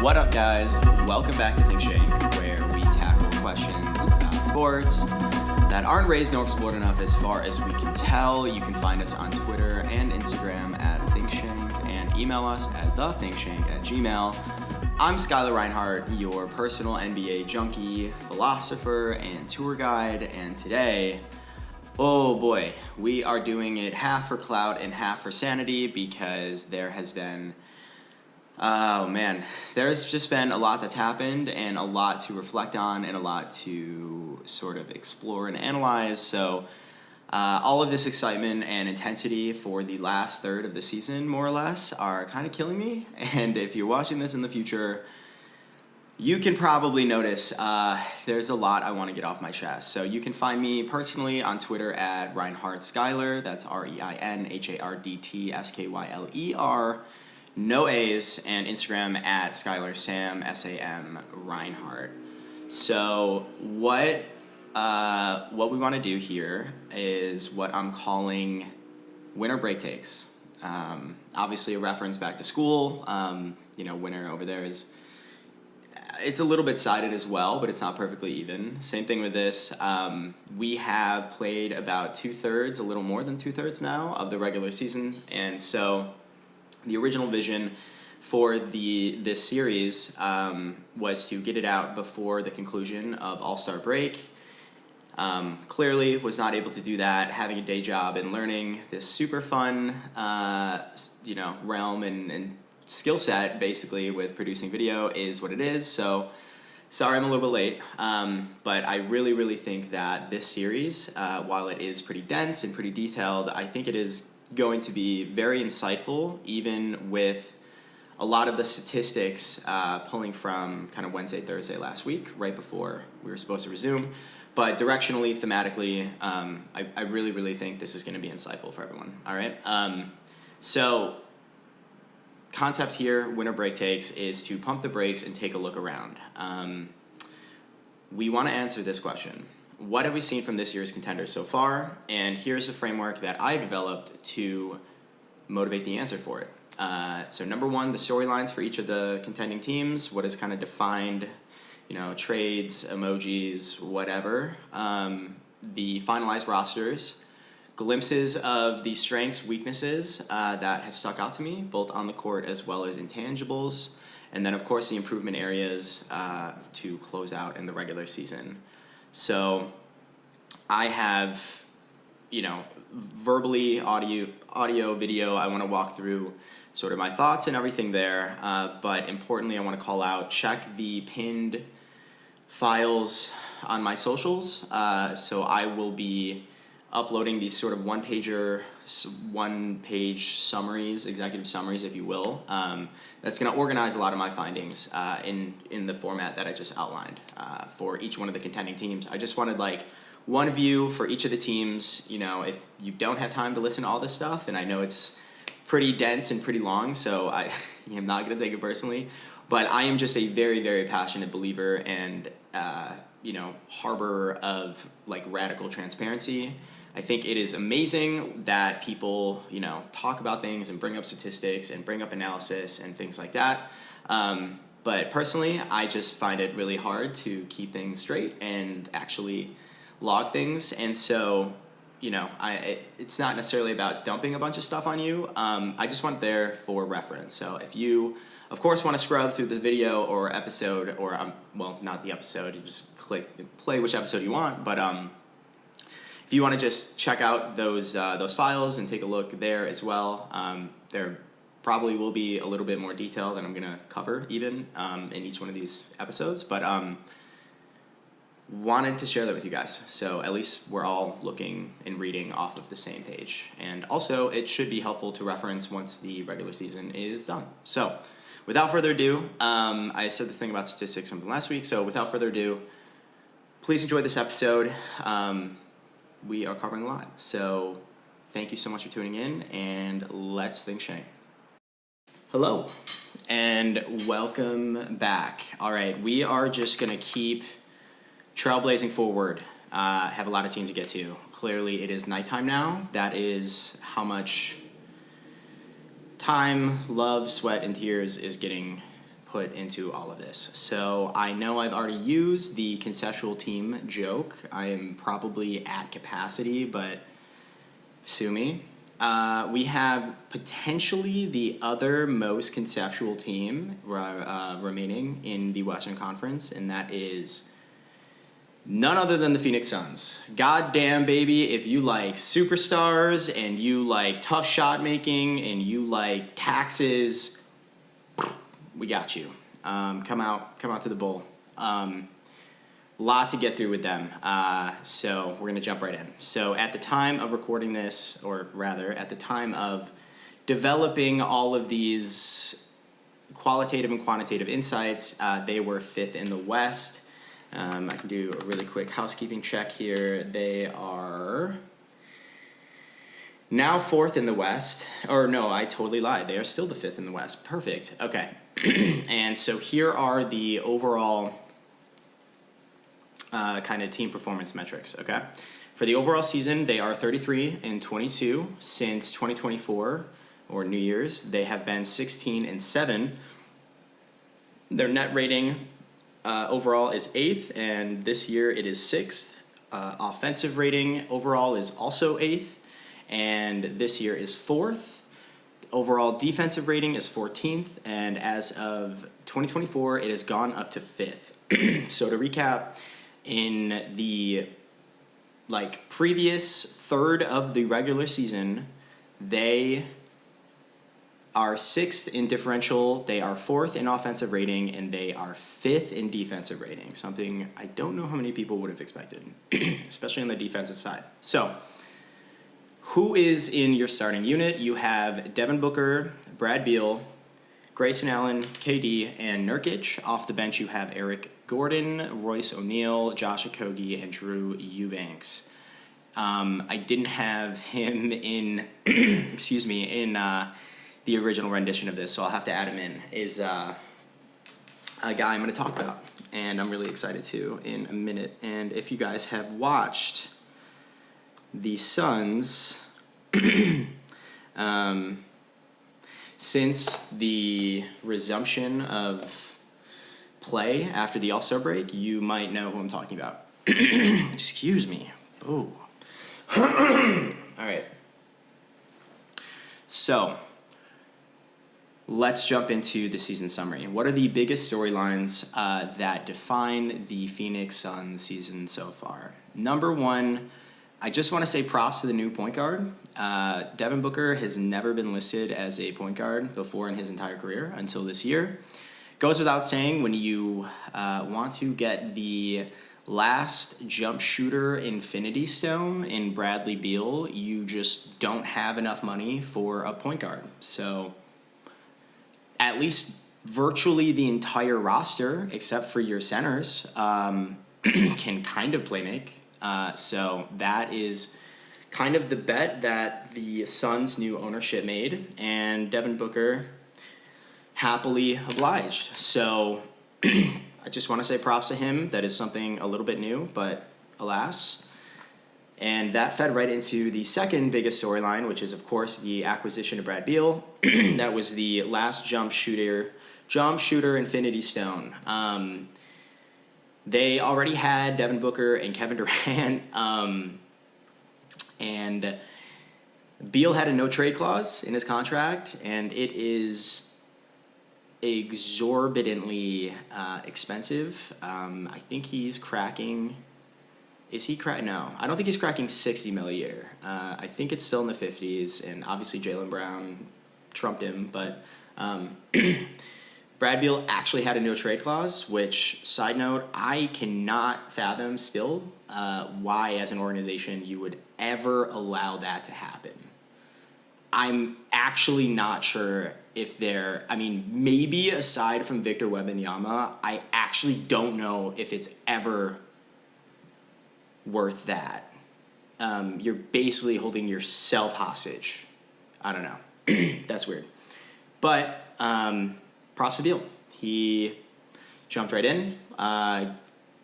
What up, guys? Welcome back to Think Shank, where we tackle questions about sports that aren't raised nor explored enough as far as we can tell. You can find us on Twitter and Instagram at ThinkShank and email us at thethinkshank@gmail.com. I'm Skyler Reinhardt, your personal NBA junkie, philosopher, and tour guide, and today, oh boy, we are doing it half for clout and half for sanity because there has been, there's just been a lot that's happened and a lot to reflect on and a lot to sort of explore and analyze. So all of this excitement and intensity for the last third of the season, more or less, are kind of killing me. And if you're watching this in the future, you can probably notice there's a lot I want to get off my chest. So you can find me personally on Twitter at Reinhardt Skyler. That's ReinHardtSkyler, no A's, and Instagram at Skyler Sam, SAM Reinhardt. So what we want to do here is what I'm calling winter break takes. Obviously a reference back to school. Winter over there is, it's a little bit sided as well, but it's not perfectly even. Same thing with this. We have played about 2/3, a little more than 2/3 now, of the regular season. And so the original vision for this series was to get it out before the conclusion of All-Star break. Clearly was not able to do that, having a day job and learning this super fun, realm and skill set, basically, with producing video is what it is. So sorry I'm a little bit late, but I really, really think that this series, while it is pretty dense and pretty detailed, I think it is going to be very insightful, even with a lot of the statistics pulling from kind of Wednesday, Thursday last week, right before we were supposed to resume. But directionally, thematically, I really, really think this is going to be insightful for everyone. All right. So concept here, winter break takes, is to pump the brakes and take a look around. We want to answer this question. What have we seen from this year's contenders so far? And here's the framework that I developed to motivate the answer for it. So number one, the storylines for each of the contending teams, what is kind of defined, trades, emojis, whatever. The finalized rosters, glimpses of the strengths, weaknesses that have stuck out to me, both on the court as well as intangibles. And then, of course, the improvement areas to close out in the regular season. So I have, verbally, audio, video, I want to walk through sort of my thoughts and everything there. But importantly, I want to call out, check the pinned files on my socials. So I will be uploading these sort of one-page summaries, executive summaries, if you will. That's going to organize a lot of my findings in the format that I just outlined for each one of the contending teams. I just wanted one view for each of the teams. If you don't have time to listen to all this stuff, and I know it's pretty dense and pretty long, so I am not going to take it personally, but I am just a very, very passionate believer and harbor of radical transparency. I think it is amazing that people, talk about things and bring up statistics and bring up analysis and things like that. But personally, I just find it really hard to keep things straight and actually log things. And so, it's not necessarily about dumping a bunch of stuff on you. I just want it there for reference. So if you, of course, want to scrub through this video or episode, or not the episode, you just play which episode you want, but if you want to just check out those files and take a look there as well, there probably will be a little bit more detail than I'm going to cover even in each one of these episodes, but wanted to share that with you guys. So at least we're all looking and reading off of the same page. And also, it should be helpful to reference once the regular season is done. So without further ado, I said the thing about statistics from last week, so without further ado, please enjoy this episode. We are covering a lot. So thank you so much for tuning in, and let's think Shank. Hello, and welcome back. All right, we are just going to keep trailblazing forward. Have a lot of teams to get to. Clearly, it is nighttime now. That is how much time, love, sweat, and tears is getting put into all of this. So I know I've already used the conceptual team joke. I am probably at capacity, but sue me. We have potentially the other most conceptual team remaining in the Western Conference, and that is none other than the Phoenix Suns. God damn, baby, if you like superstars and you like tough shot making and you like taxes, we got you. Come out to the bowl. Lot to get through with them. So we're going to jump right in. So at the time of recording this, or rather at the time of developing all of these qualitative and quantitative insights, they were 5th in the West. I can do a really quick housekeeping check here. They are now 4th in the West. Or no, I totally lied. They are still the 5th in the West. Perfect. Okay. And so here are the overall kind of team performance metrics, okay? For the overall season, they are 33-22. Since 2024, or New Year's, they have been 16-7. Their net rating overall is 8th, and this year it is 6th. Offensive rating overall is also 8th, and this year is 4th. Overall defensive rating is 14th, and as of 2024, it has gone up to 5th. So to recap, in the previous third of the regular season, they are 6th in differential, they are 4th in offensive rating, and they are 5th in defensive rating, something I don't know how many people would have expected, especially on the defensive side. So, who is in your starting unit? You have Devin Booker, Brad Beal, Grayson Allen, KD, and Nurkic. Off the bench, you have Eric Gordon, Royce O'Neal, Josh Okogie, and Drew Eubanks. I didn't have him in, in the original rendition of this, so I'll have to add him in. Is a guy I'm going to talk about, and I'm really excited to in a minute. And if you guys have watched the Suns since the resumption of play after the All-Star break, you might know who I'm talking about. Excuse me. Oh. All right. So, let's jump into the season summary. What are the biggest storylines that define the Phoenix Suns season so far? Number one, I just want to say props to the new point guard. Devin Booker has never been listed as a point guard before in his entire career until this year. Goes without saying, when you want to get the last jump shooter infinity stone in Bradley Beal, you just don't have enough money for a point guard. So at least virtually the entire roster, except for your centers, can kind of play make. So that is kind of the bet that the Suns' new ownership made, and Devin Booker happily obliged. So I just want to say props to him. That is something a little bit new, but alas. And that fed right into the second biggest storyline, which is, of course, the acquisition of Brad Beal. That was the last jump shooter infinity stone. They already had Devin Booker and Kevin Durant, and Beal had a no-trade clause in his contract, and it is exorbitantly expensive. I think he's cracking... Is he cracking? No, I don't think he's cracking $60 million a year. I think it's still in the 50s, and obviously Jaylen Brown trumped him, but... Brad Beal actually had a no-trade clause, which, side note, I cannot fathom still why, as an organization, you would ever allow that to happen. I'm actually not sure if they're... I mean, maybe aside from Victor Wembanyama, I actually don't know if it's ever worth that. You're basically holding yourself hostage. I don't know. That's weird. But... props to Beal. He jumped right in,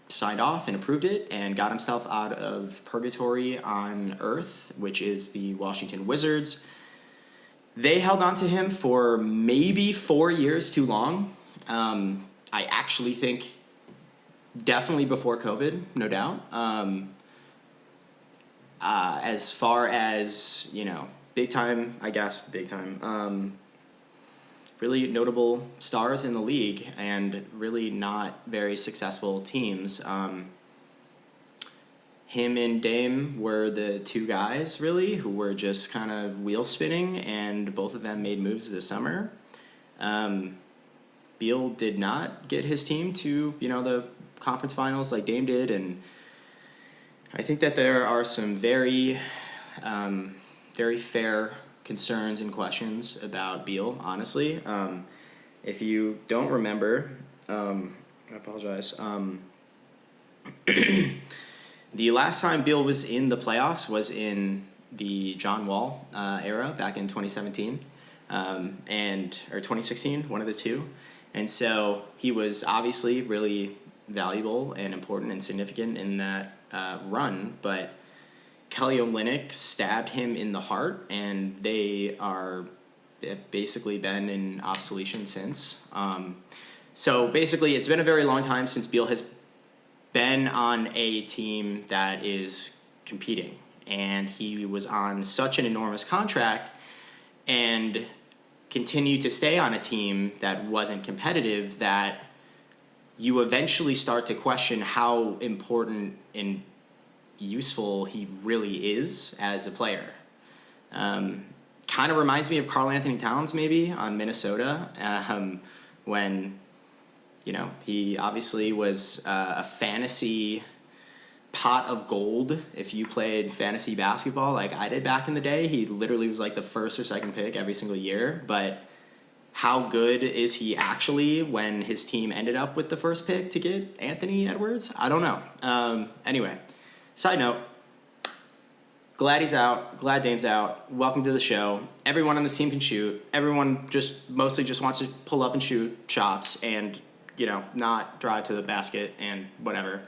signed off and approved it, and got himself out of purgatory on Earth, which is the Washington Wizards. They held on to him for maybe 4 years too long. I actually think definitely before COVID, no doubt. As far as, big time, really notable stars in the league and really not very successful teams. Him and Dame were the two guys, really, who were just kind of wheel spinning, and both of them made moves this summer. Beal did not get his team to, the conference finals like Dame did, and I think that there are some very, very fair concerns and questions about Beal, honestly. If you don't remember, I apologize. The last time Beal was in the playoffs was in the John Wall era back in 2017 or 2016, one of the two. And so he was obviously really valuable and important and significant in that run, but Kelly Olynyk stabbed him in the heart, and they have basically been in obsolescence since. So basically, it's been a very long time since Beal has been on a team that is competing, and he was on such an enormous contract and continued to stay on a team that wasn't competitive that you eventually start to question how important and useful he really is as a player. Kind of reminds me of Karl Anthony Towns maybe on Minnesota when he obviously was a fantasy pot of gold. If you played fantasy basketball like I did back in the day, he literally was like the first or second pick every single year. But how good is he actually when his team ended up with the first pick to get Anthony Edwards? I don't know. Anyway, side note, glad he's out. Glad Dame's out. Welcome to the show. Everyone on this team can shoot. Everyone mostly just wants to pull up and shoot shots and not drive to the basket and whatever.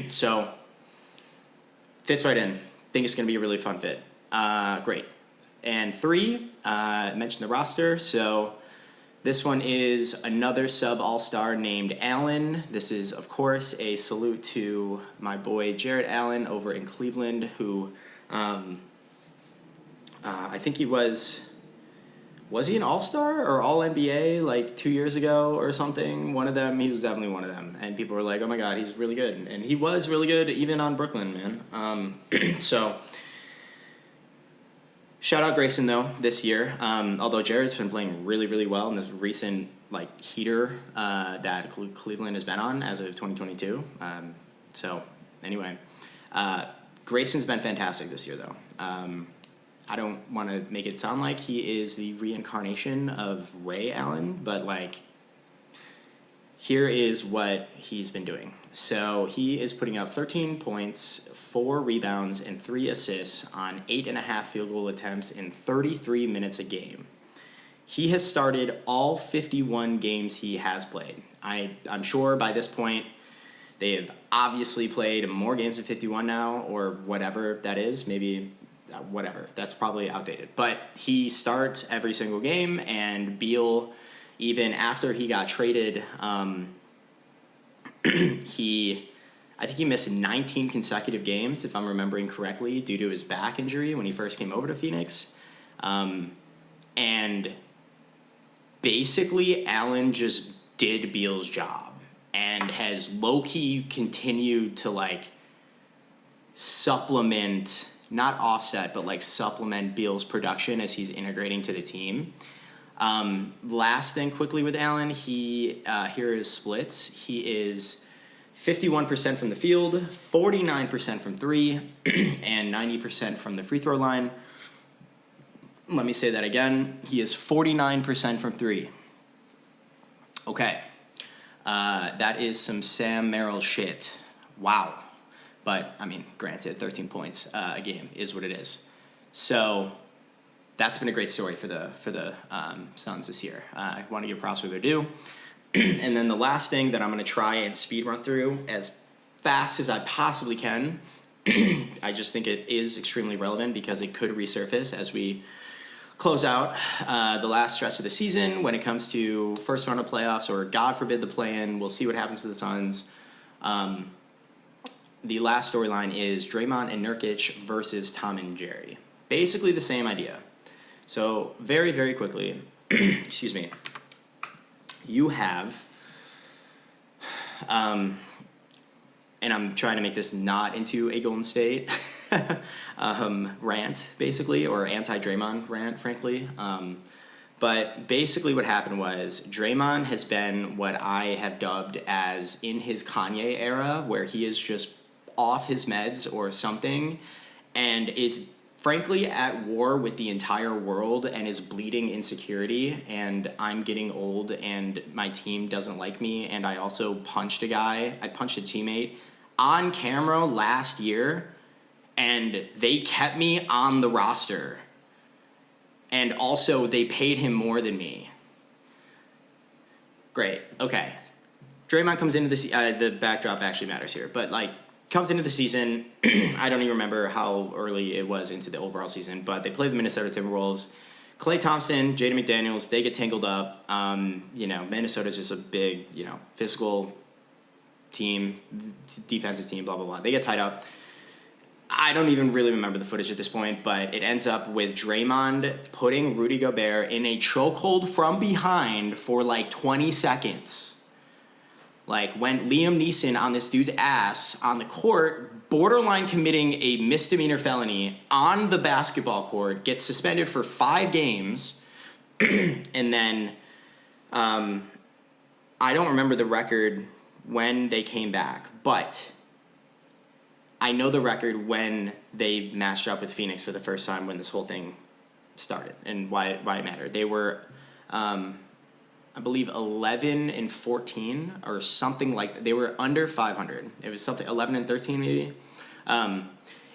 So, fits right in. Think it's going to be a really fun fit. Great. And 3, I mentioned the roster. So, this one is another sub-all-star named Allen. This is, of course, a salute to my boy Jarrett Allen over in Cleveland, who I think he was he an all-star or all-NBA like 2 years ago or something? One of them, he was definitely one of them. And people were like, oh my God, he's really good. And he was really good even on Brooklyn, man. So, shout out Grayson, though, this year. Although Jared's been playing really, really well in this recent heater that Cleveland has been on as of 2022. So, anyway, Grayson's been fantastic this year, though. I don't want to make it sound like he is the reincarnation of Ray Allen, but here is what he's been doing. So he is putting up 13 points, 4 rebounds, and 3 assists on 8.5 field goal attempts in 33 minutes a game. He has started all 51 games he has played. I'm sure by this point they have obviously played more games than 51 now, or whatever that is, maybe whatever. That's probably outdated. But he starts every single game, and Beal, even after he got traded, I think he missed 19 consecutive games, if I'm remembering correctly, due to his back injury when he first came over to Phoenix. And basically, Allen just did Beal's job and has low-key continued to, supplement, not offset, but, supplement Beal's production as he's integrating to the team. Last thing quickly with Allen, here are his splits. He is 51% from the field, 49% from 3, and 90% from the free throw line. Let me say that again. He is 49% from 3. Okay. That is some Sam Merrill shit. Wow. But, granted, 13 points a game is what it is. So that's been a great story for the Suns this year. I want to give props where they're due. And then the last thing that I'm going to try and speed run through as fast as I possibly can, I just think it is extremely relevant because it could resurface as we close out the last stretch of the season when it comes to first round of playoffs, or God forbid the play-in. We'll see what happens to the Suns. The last storyline is Draymond and Nurkic versus Tom and Jerry. Basically the same idea. So very, very quickly, excuse me, you have, and I'm trying to make this not into a Golden State rant, basically, or anti-Draymond rant, frankly. But basically what happened was Draymond has been what I have dubbed as in his Kanye era, where he is just off his meds or something and is frankly at war with the entire world and is bleeding insecurity, and I'm getting old and my team doesn't like me, and I also punched a teammate on camera last year, and they kept me on the roster. And also, they paid him more than me. Great. Okay. Draymond comes into the backdrop actually matters here, but comes into the season. I don't even remember how early it was into the overall season, but they play the Minnesota Timberwolves. Klay Thompson, Jaden McDaniels, they get tangled up. Minnesota's just a big, physical team, defensive team, blah, blah, blah. They get tied up. I don't even really remember the footage at this point, but it ends up with Draymond putting Rudy Gobert in a chokehold from behind for 20 seconds. Went Liam Neeson on this dude's ass on the court, borderline committing a misdemeanor felony on the basketball court, gets suspended for 5 games, and then I don't remember the record when they came back, but I know the record when they matched up with Phoenix for the first time when this whole thing started and why it mattered. They were, I believe, 11-14 or something like that. They were under 500. It was something 11-13 maybe. And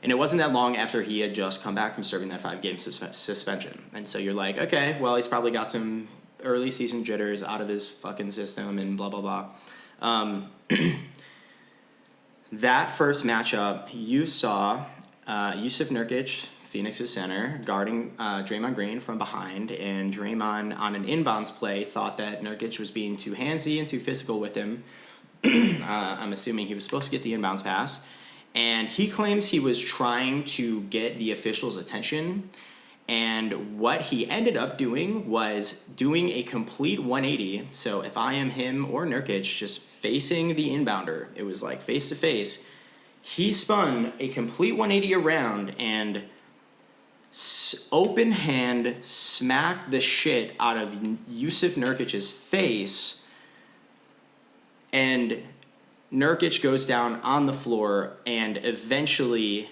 it wasn't that long after he had just come back from serving that 5-game suspension. And so you're like, okay, well, he's probably got some early season jitters out of his fucking system and blah, blah, blah. That first matchup, you saw Jusuf Nurkic, Phoenix's center, guarding Draymond Green from behind, and Draymond on an inbounds play thought that Nurkic was being too handsy and too physical with him. I'm assuming he was supposed to get the inbounds pass, and he claims he was trying to get the officials' attention, and what he ended up doing was doing a complete 180. So if I am him or Nurkic just facing the inbounder, it was face to face, he spun a complete 180 around and open hand smacked the shit out of Jusuf Nurkic's face, and Nurkic goes down on the floor, and eventually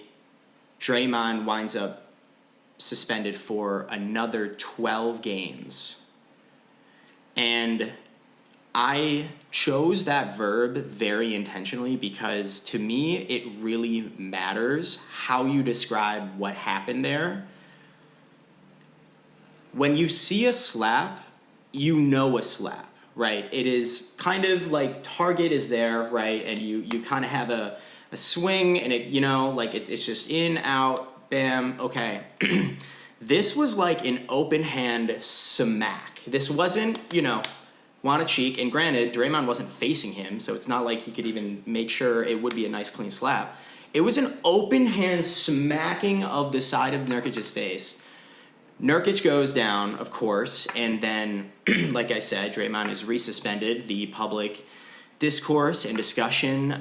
Draymond winds up suspended for another 12 games. And I chose that verb very intentionally because to me it really matters how you describe what happened there. When you see a slap, you know a slap, right? It is kind of target is there, right? And you kind of have a swing, and it, it's just in, out, bam, okay. This was an open hand smack. This wasn't, want a cheek. And granted, Draymond wasn't facing him, so it's not like he could even make sure it would be a nice clean slap. It was an open hand smacking of the side of Nurkic's face. Nurkic goes down, of course, and then, like I said, Draymond is resuspended. The public discourse and discussion,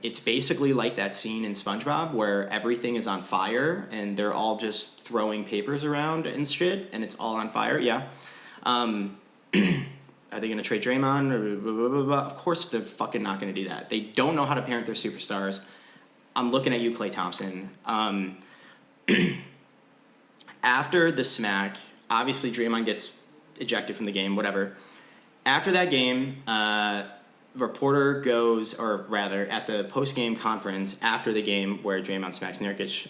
it's basically like that scene in SpongeBob where everything is on fire and they're all just throwing papers around and shit, and it's all on fire. Yeah. Are they going to trade Draymond? Blah, blah, blah, blah. Of course they're fucking not going to do that. They don't know how to parent their superstars. I'm looking at you, Klay Thompson. After the smack, obviously Draymond gets ejected from the game, whatever. After that game, reporter goes, or rather, at the post-game conference after the game where Draymond smacks Nurkic,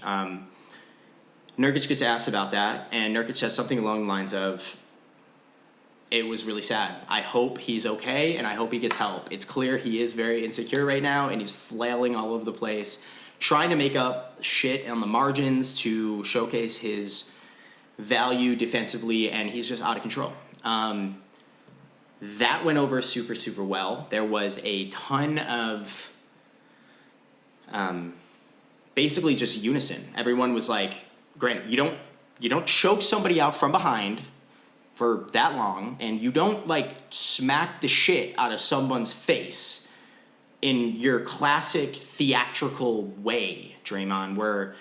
Nurkic gets asked about that, and Nurkic says something along the lines of, it was really sad. I hope he's okay, and I hope he gets help. It's clear he is very insecure right now, and he's flailing all over the place, trying to make up shit on the margins to showcase his value defensively, and he's just out of control. That went over super, super well. There was a ton of basically just unison. Everyone was like, granted, you don't choke somebody out from behind for that long, and you don't like smack the shit out of someone's face in your classic theatrical way, Draymond, where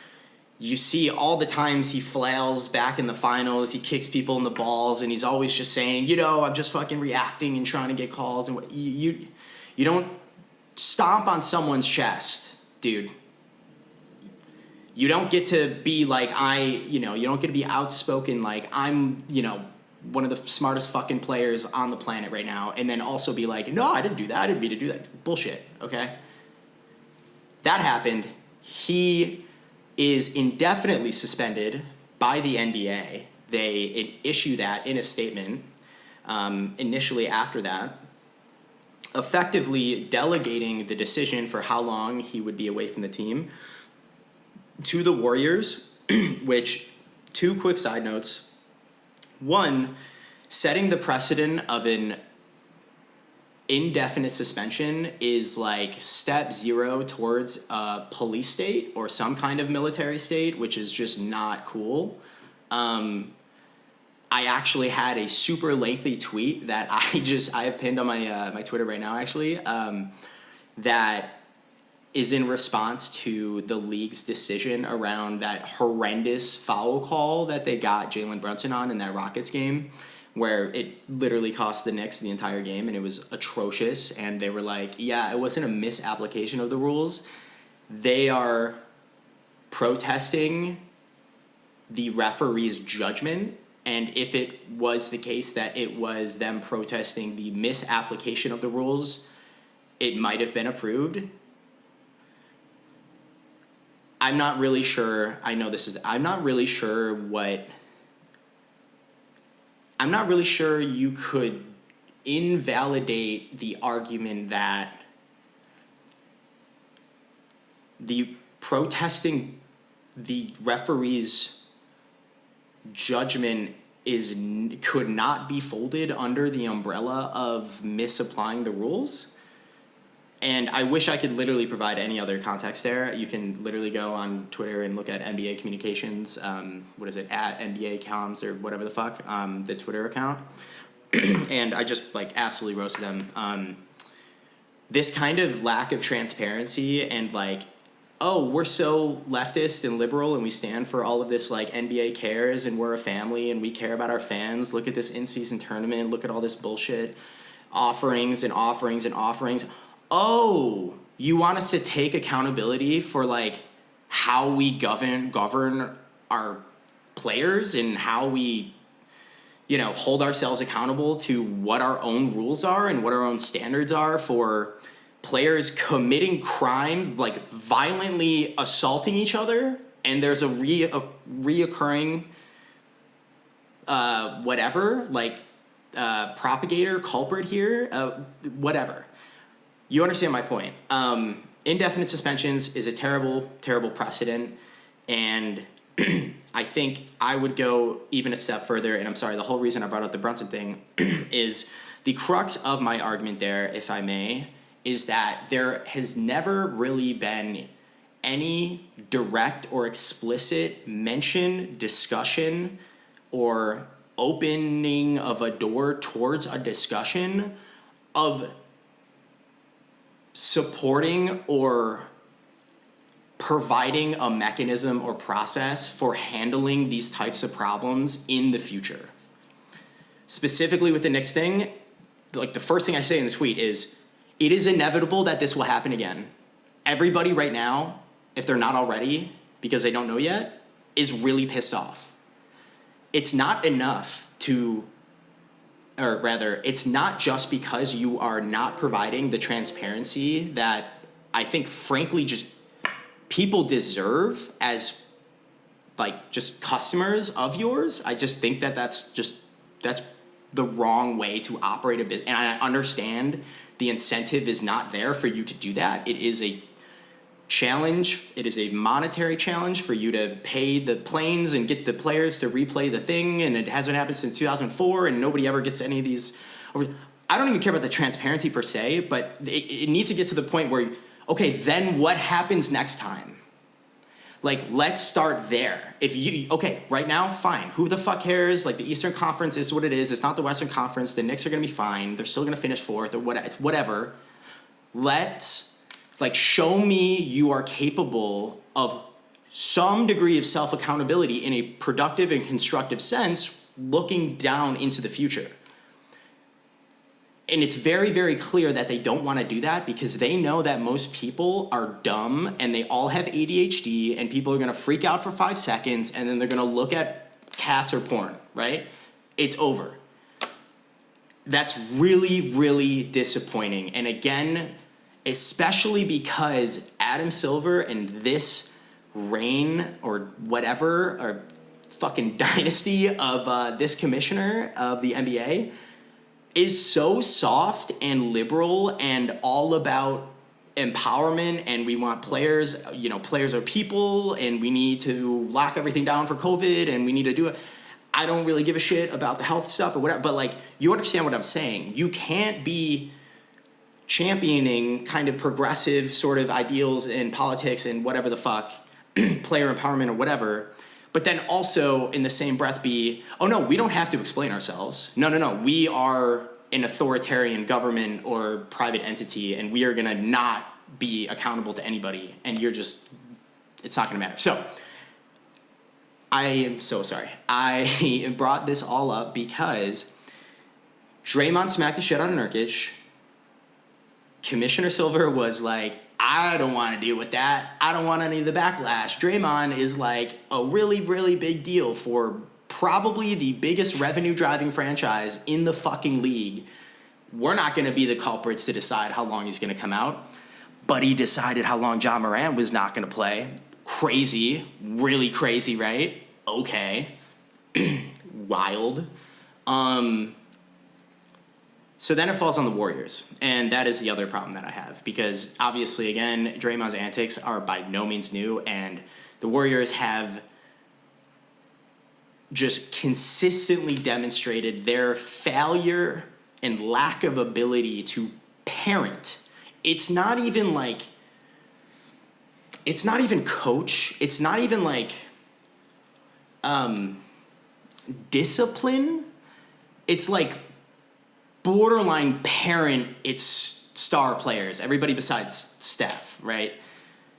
you see all the times he flails back in the finals, he kicks people in the balls, and he's always just saying, I'm just fucking reacting and trying to get calls. And you don't stomp on someone's chest, dude. You don't get to be like, you don't get to be outspoken like, I'm, one of the smartest fucking players on the planet right now, and then also be like, no, I didn't do that. I didn't mean to do that. Bullshit, okay? That happened. He is indefinitely suspended by the NBA. They issue that in a statement initially after that, effectively delegating the decision for how long he would be away from the team to the Warriors, which, two quick side notes. One, setting the precedent of an indefinite suspension is like step 0 towards a police state or some kind of military state, which is just not cool. I actually had a super lengthy tweet that I have pinned on my Twitter right now, actually, that is in response to the league's decision around that horrendous foul call that they got Jalen Brunson on in that Rockets game, where it literally cost the Knicks the entire game, and it was atrocious. And they were like, yeah, it wasn't a misapplication of the rules. They are protesting the referee's judgment, and if it was the case that it was them protesting the misapplication of the rules, it might have been approved. I'm not really sure. I'm not really sure you could invalidate the argument that the protesting the referee's judgment could not be folded under the umbrella of misapplying the rules. And I wish I could literally provide any other context there. You can literally go on Twitter and look at NBA Communications, at NBA Comms or whatever the fuck, the Twitter account. And I just absolutely roasted them. This kind of lack of transparency and we're so leftist and liberal and we stand for all of this NBA cares and we're a family and we care about our fans. Look at this in-season tournament. Look at all this bullshit. Offerings and offerings and offerings. Oh, you want us to take accountability for how we govern our players and how we, hold ourselves accountable to what our own rules are and what our own standards are for players committing crime, violently assaulting each other, and there's a reoccurring propagator, culprit here, whatever. You understand my point. Indefinite suspensions is a terrible, terrible precedent, and I think I would go even a step further, and I'm sorry, the whole reason I brought up the Brunson thing is the crux of my argument there, if I may, is that there has never really been any direct or explicit mention, discussion, or opening of a door towards a discussion of supporting or providing a mechanism or process for handling these types of problems in the future. Specifically with the Knicks thing, the first thing I say in this tweet is, it is inevitable that this will happen again. Everybody right now, if they're not already, because they don't know yet, is really pissed off. It's not enough it's not just because you are not providing the transparency that I think, frankly, just people deserve as just customers of yours. I just think that's the wrong way to operate a business. And I understand the incentive is not there for you to do that. It is a challenge. It is a monetary challenge for you to pay the planes and get the players to replay the thing, and it hasn't happened since 2004, and nobody ever gets any of these. I don't even care about the transparency per se, but it needs to get to the point where, okay, then what happens next time? Like, let's start there. Okay, right now, fine. Who the fuck cares? Like, the Eastern Conference is what it is. It's not the Western Conference. The Knicks are going to be fine. They're still going to finish fourth or whatever. It's whatever. Show me you are capable of some degree of self-accountability in a productive and constructive sense, looking down into the future. And it's very, very clear that they don't want to do that because they know that most people are dumb and they all have ADHD, and people are going to freak out for 5 seconds and then they're going to look at cats or porn, right? It's over. That's really, really disappointing. And again, especially because Adam Silver and this reign or whatever, or fucking dynasty of this commissioner of the NBA is so soft and liberal and all about empowerment, and we want players, players are people, and we need to lock everything down for COVID, and we need to do it. I don't really give a shit about the health stuff or whatever, but like, you understand what I'm saying. You can't be championing kind of progressive sort of ideals in politics and whatever the fuck, player empowerment or whatever, but then also in the same breath be, oh no, we don't have to explain ourselves. No. We are an authoritarian government or private entity, and we are going to not be accountable to anybody. And it's not going to matter. So I am so sorry. I brought this all up because Draymond smacked the shit out of Nurkic. Commissioner Silver was like, I don't want to deal with that. I don't want any of the backlash. Draymond is like a really, really big deal for probably the biggest revenue-driving franchise in the fucking league. We're not going to be the culprits to decide how long he's going to come out. But he decided how long John Moran was not going to play. Crazy. Really crazy, right? Okay. Wild. So then it falls on the Warriors, and that is the other problem that I have, because obviously, again, Draymond's antics are by no means new, and the Warriors have just consistently demonstrated their failure and lack of ability to parent. It's not even coach. It's not even discipline. It's like borderline parent its star players, everybody besides Steph, right?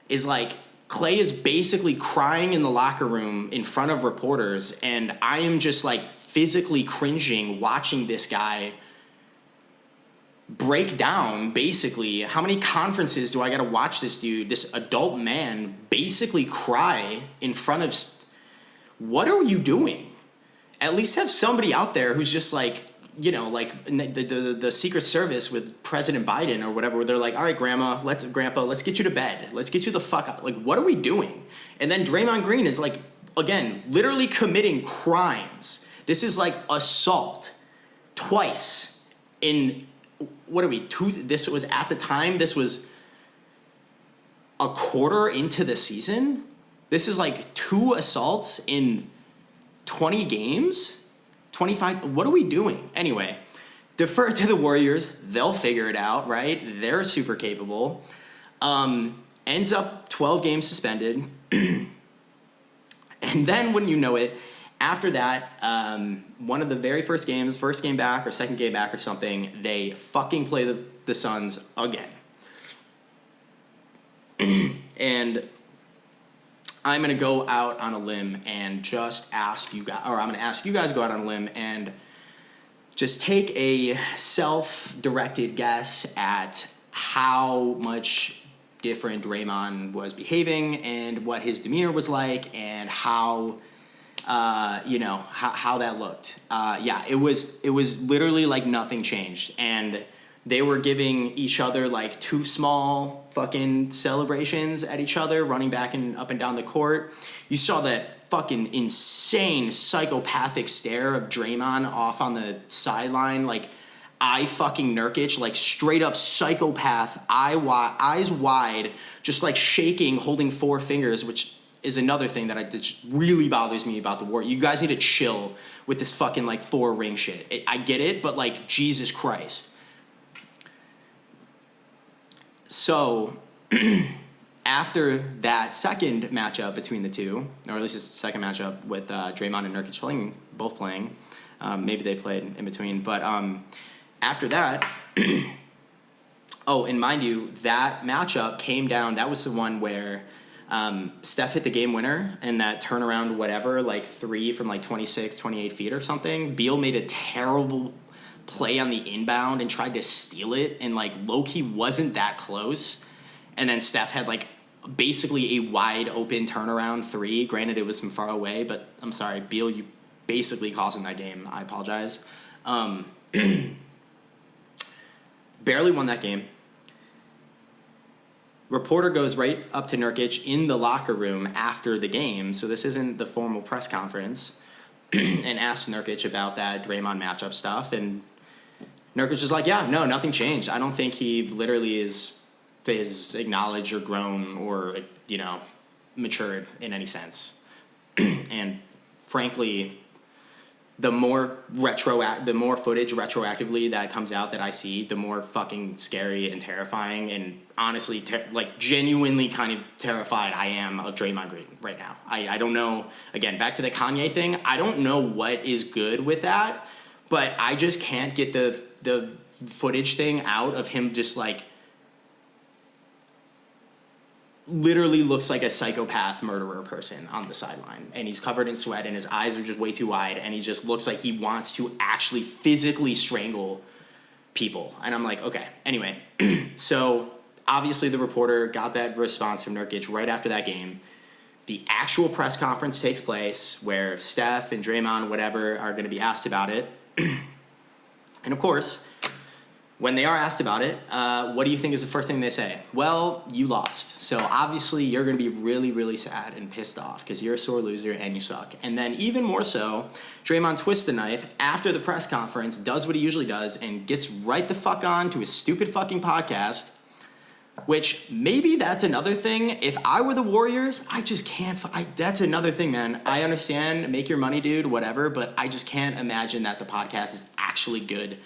Is like, Clay is basically crying in the locker room in front of reporters, and I am just like physically cringing watching this guy break down. Basically, how many conferences do I gotta watch this dude, this adult man, basically cry in front of... What are you doing? At least have somebody out there who's just like, like the Secret Service with President Biden or whatever, where they're like, all right, Grandpa, let's get you to bed. Let's get you the fuck out. Like, what are we doing? And then Draymond Green is like, again, literally committing crimes. This is like assault twice in, this was at the time, this was a quarter into the season. This is like 2 assaults in 20 games. 25, what are we doing? Anyway, defer to the Warriors. They'll figure it out, right? They're super capable. Ends up 12 games suspended. And then, when you know it, after that, one of the very first game back or second game back or something, they fucking play the Suns again. And I'm going to go out on a limb and just ask you guys, or I'm going to ask you guys to go out on a limb and just take a self-directed guess at how much different Draymond was behaving and what his demeanor was like and how, how that looked. It was literally like nothing changed. And they were giving each other like 2 small fucking celebrations at each other, running back and up and down the court. You saw that fucking insane psychopathic stare of Draymond off on the sideline. Like, eye fucking Nurkic, like straight up psychopath, eyes wide, just like shaking, holding 4 fingers, which is another thing that just really bothers me about the Warriors. You guys need to chill with this fucking like 4 ring shit. I get it, but like Jesus Christ. So after that second matchup between the two, or at least the second matchup with Draymond and Nurkic both playing, maybe they played in between, but after that, oh, and mind you, that matchup came down, that was the one where Steph hit the game winner and that turnaround whatever, like 3 from like 26, 28 feet or something. Beal made a terrible play on the inbound and tried to steal it, and like low-key wasn't that close. And then Steph had like basically a wide open turnaround 3. Granted, it was from far away, but I'm sorry, Beal, you basically cost him that game. I apologize. Barely won that game. Reporter goes right up to Nurkic in the locker room after the game, so this isn't the formal press conference, and asks Nurkic about that Draymond matchup stuff, and Nurkic was like, yeah, no, nothing changed. I don't think he literally is acknowledged or grown or, you know, matured in any sense. And frankly, the more footage retroactively that comes out that I see, the more fucking scary and terrifying and honestly, like genuinely kind of terrified I am of Draymond Green right now. I don't know, again, back to the Kanye thing, I don't know what is good with that, but I just can't get the footage thing out of him just like literally looks like a psychopath murderer person on the sideline, and he's covered in sweat and his eyes are just way too wide, and he just looks like he wants to actually physically strangle people. And I'm like, okay, anyway. So obviously the reporter got that response from Nurkic right after that game. The actual press conference takes place where Steph and Draymond, whatever, are going to be asked about it. And of course, when they are asked about it, what do you think is the first thing they say? Well, you lost. So obviously you're going to be really, really sad and pissed off because you're a sore loser and you suck. And then even more so, Draymond twists the knife after the press conference, does what he usually does, and gets right the fuck on to his stupid fucking podcast, which maybe that's another thing. If I were the Warriors, I just can't. That's another thing, man. I understand, make your money, dude, whatever, but I just can't imagine that the podcast is actually good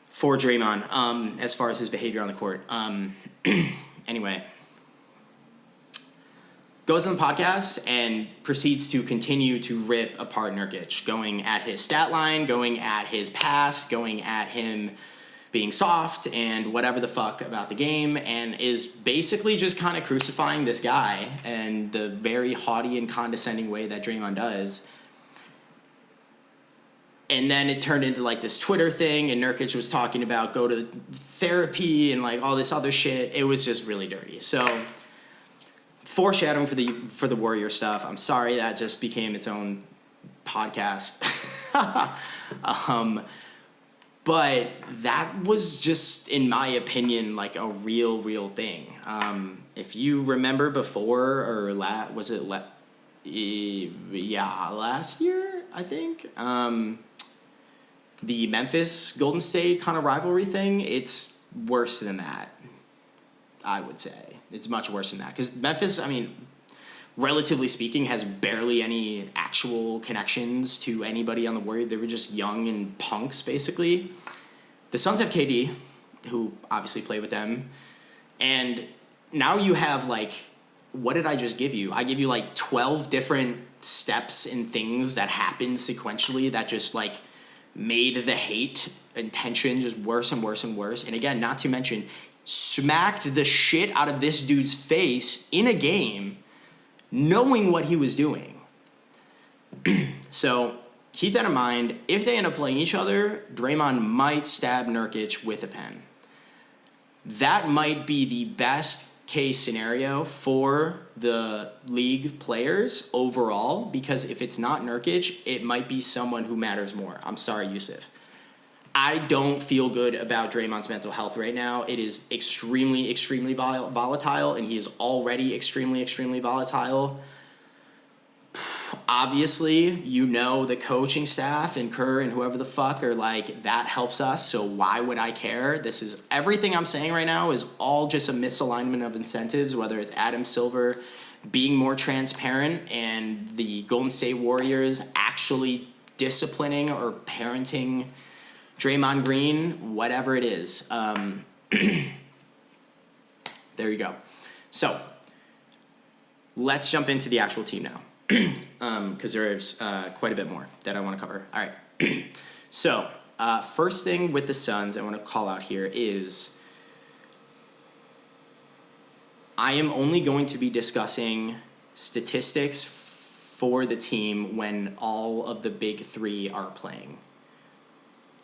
for Draymond, as far as his behavior on the court. Anyway, goes on the podcast and proceeds to continue to rip apart Nurkic, going at his stat line, going at his pass, going at him being soft and whatever the fuck about the game, and is basically just kind of crucifying this guy in the very haughty and condescending way that Draymond does. And then it turned into like this Twitter thing, and Nurkic was talking about go to therapy and like all this other shit. It was just really dirty. So foreshadowing for the Warrior stuff. I'm sorry that just became its own podcast. But that was just, in my opinion, like a real thing. If you remember before, or last year, I think, the Memphis Golden State kind of rivalry thing, it's worse than that, I would say. It's much worse than that. Because Memphis, I mean, relatively speaking, has barely any actual connections to anybody on the Warriors. They were just young and punks, basically. The Suns have KD, who obviously play with them. And now you have, like, what did I just give you? I give you, like, 12 different steps and things that happened sequentially that just, like, made the hate and tension just worse and worse and worse. And again, not to mention, smacked the shit out of this dude's face in a game knowing what he was doing. So keep that in mind. If they end up playing each other, Draymond might stab Nurkic with a pen. That might be the best case scenario for the league players overall, because if it's not Nurkic, it might be someone who matters more. I'm sorry, Yusuf. I don't feel good about Draymond's mental health right now. It is extremely, extremely volatile, and he is already extremely, extremely volatile. Obviously, you know, the coaching staff and Kerr and whoever the fuck are like, that helps us, so why would I care? This is, everything I'm saying right now is all just a misalignment of incentives, whether it's Adam Silver being more transparent and the Golden State Warriors actually disciplining or parenting Draymond Green, whatever it is. There you go. So let's jump into the actual team now, because there's quite a bit more that I want to cover. All right. So first thing with the Suns I want to call out here is I am only going to be discussing statistics for the team when all of the big three are playing.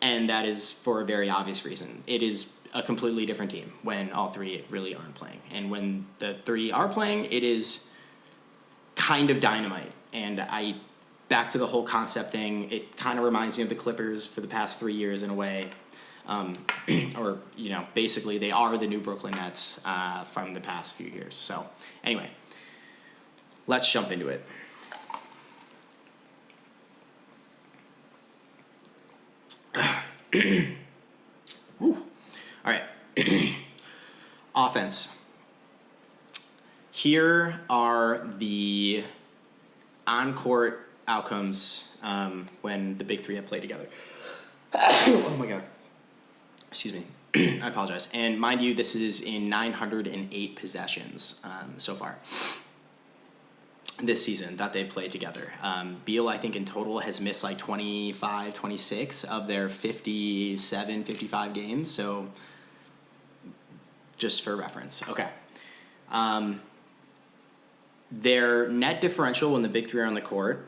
And that is for a very obvious reason. It is a completely different team when all three really aren't playing. And when the three are playing, it is kind of dynamite. And back to the whole concept thing, it kind of reminds me of the Clippers for the past 3 years in a way. Or, you know, basically they are the new Brooklyn Nets from the past few years. So anyway, let's jump into it. All right. Offense. Here are the on-court outcomes when the big three have played together. Oh my God. Excuse me. I apologize. And mind you, this is in 908 possessions so far this season that they played together. Beal, I think in total has missed like 25, 26 of their 57, 55 games. So just for reference. Okay. Their net differential when the big three are on the court,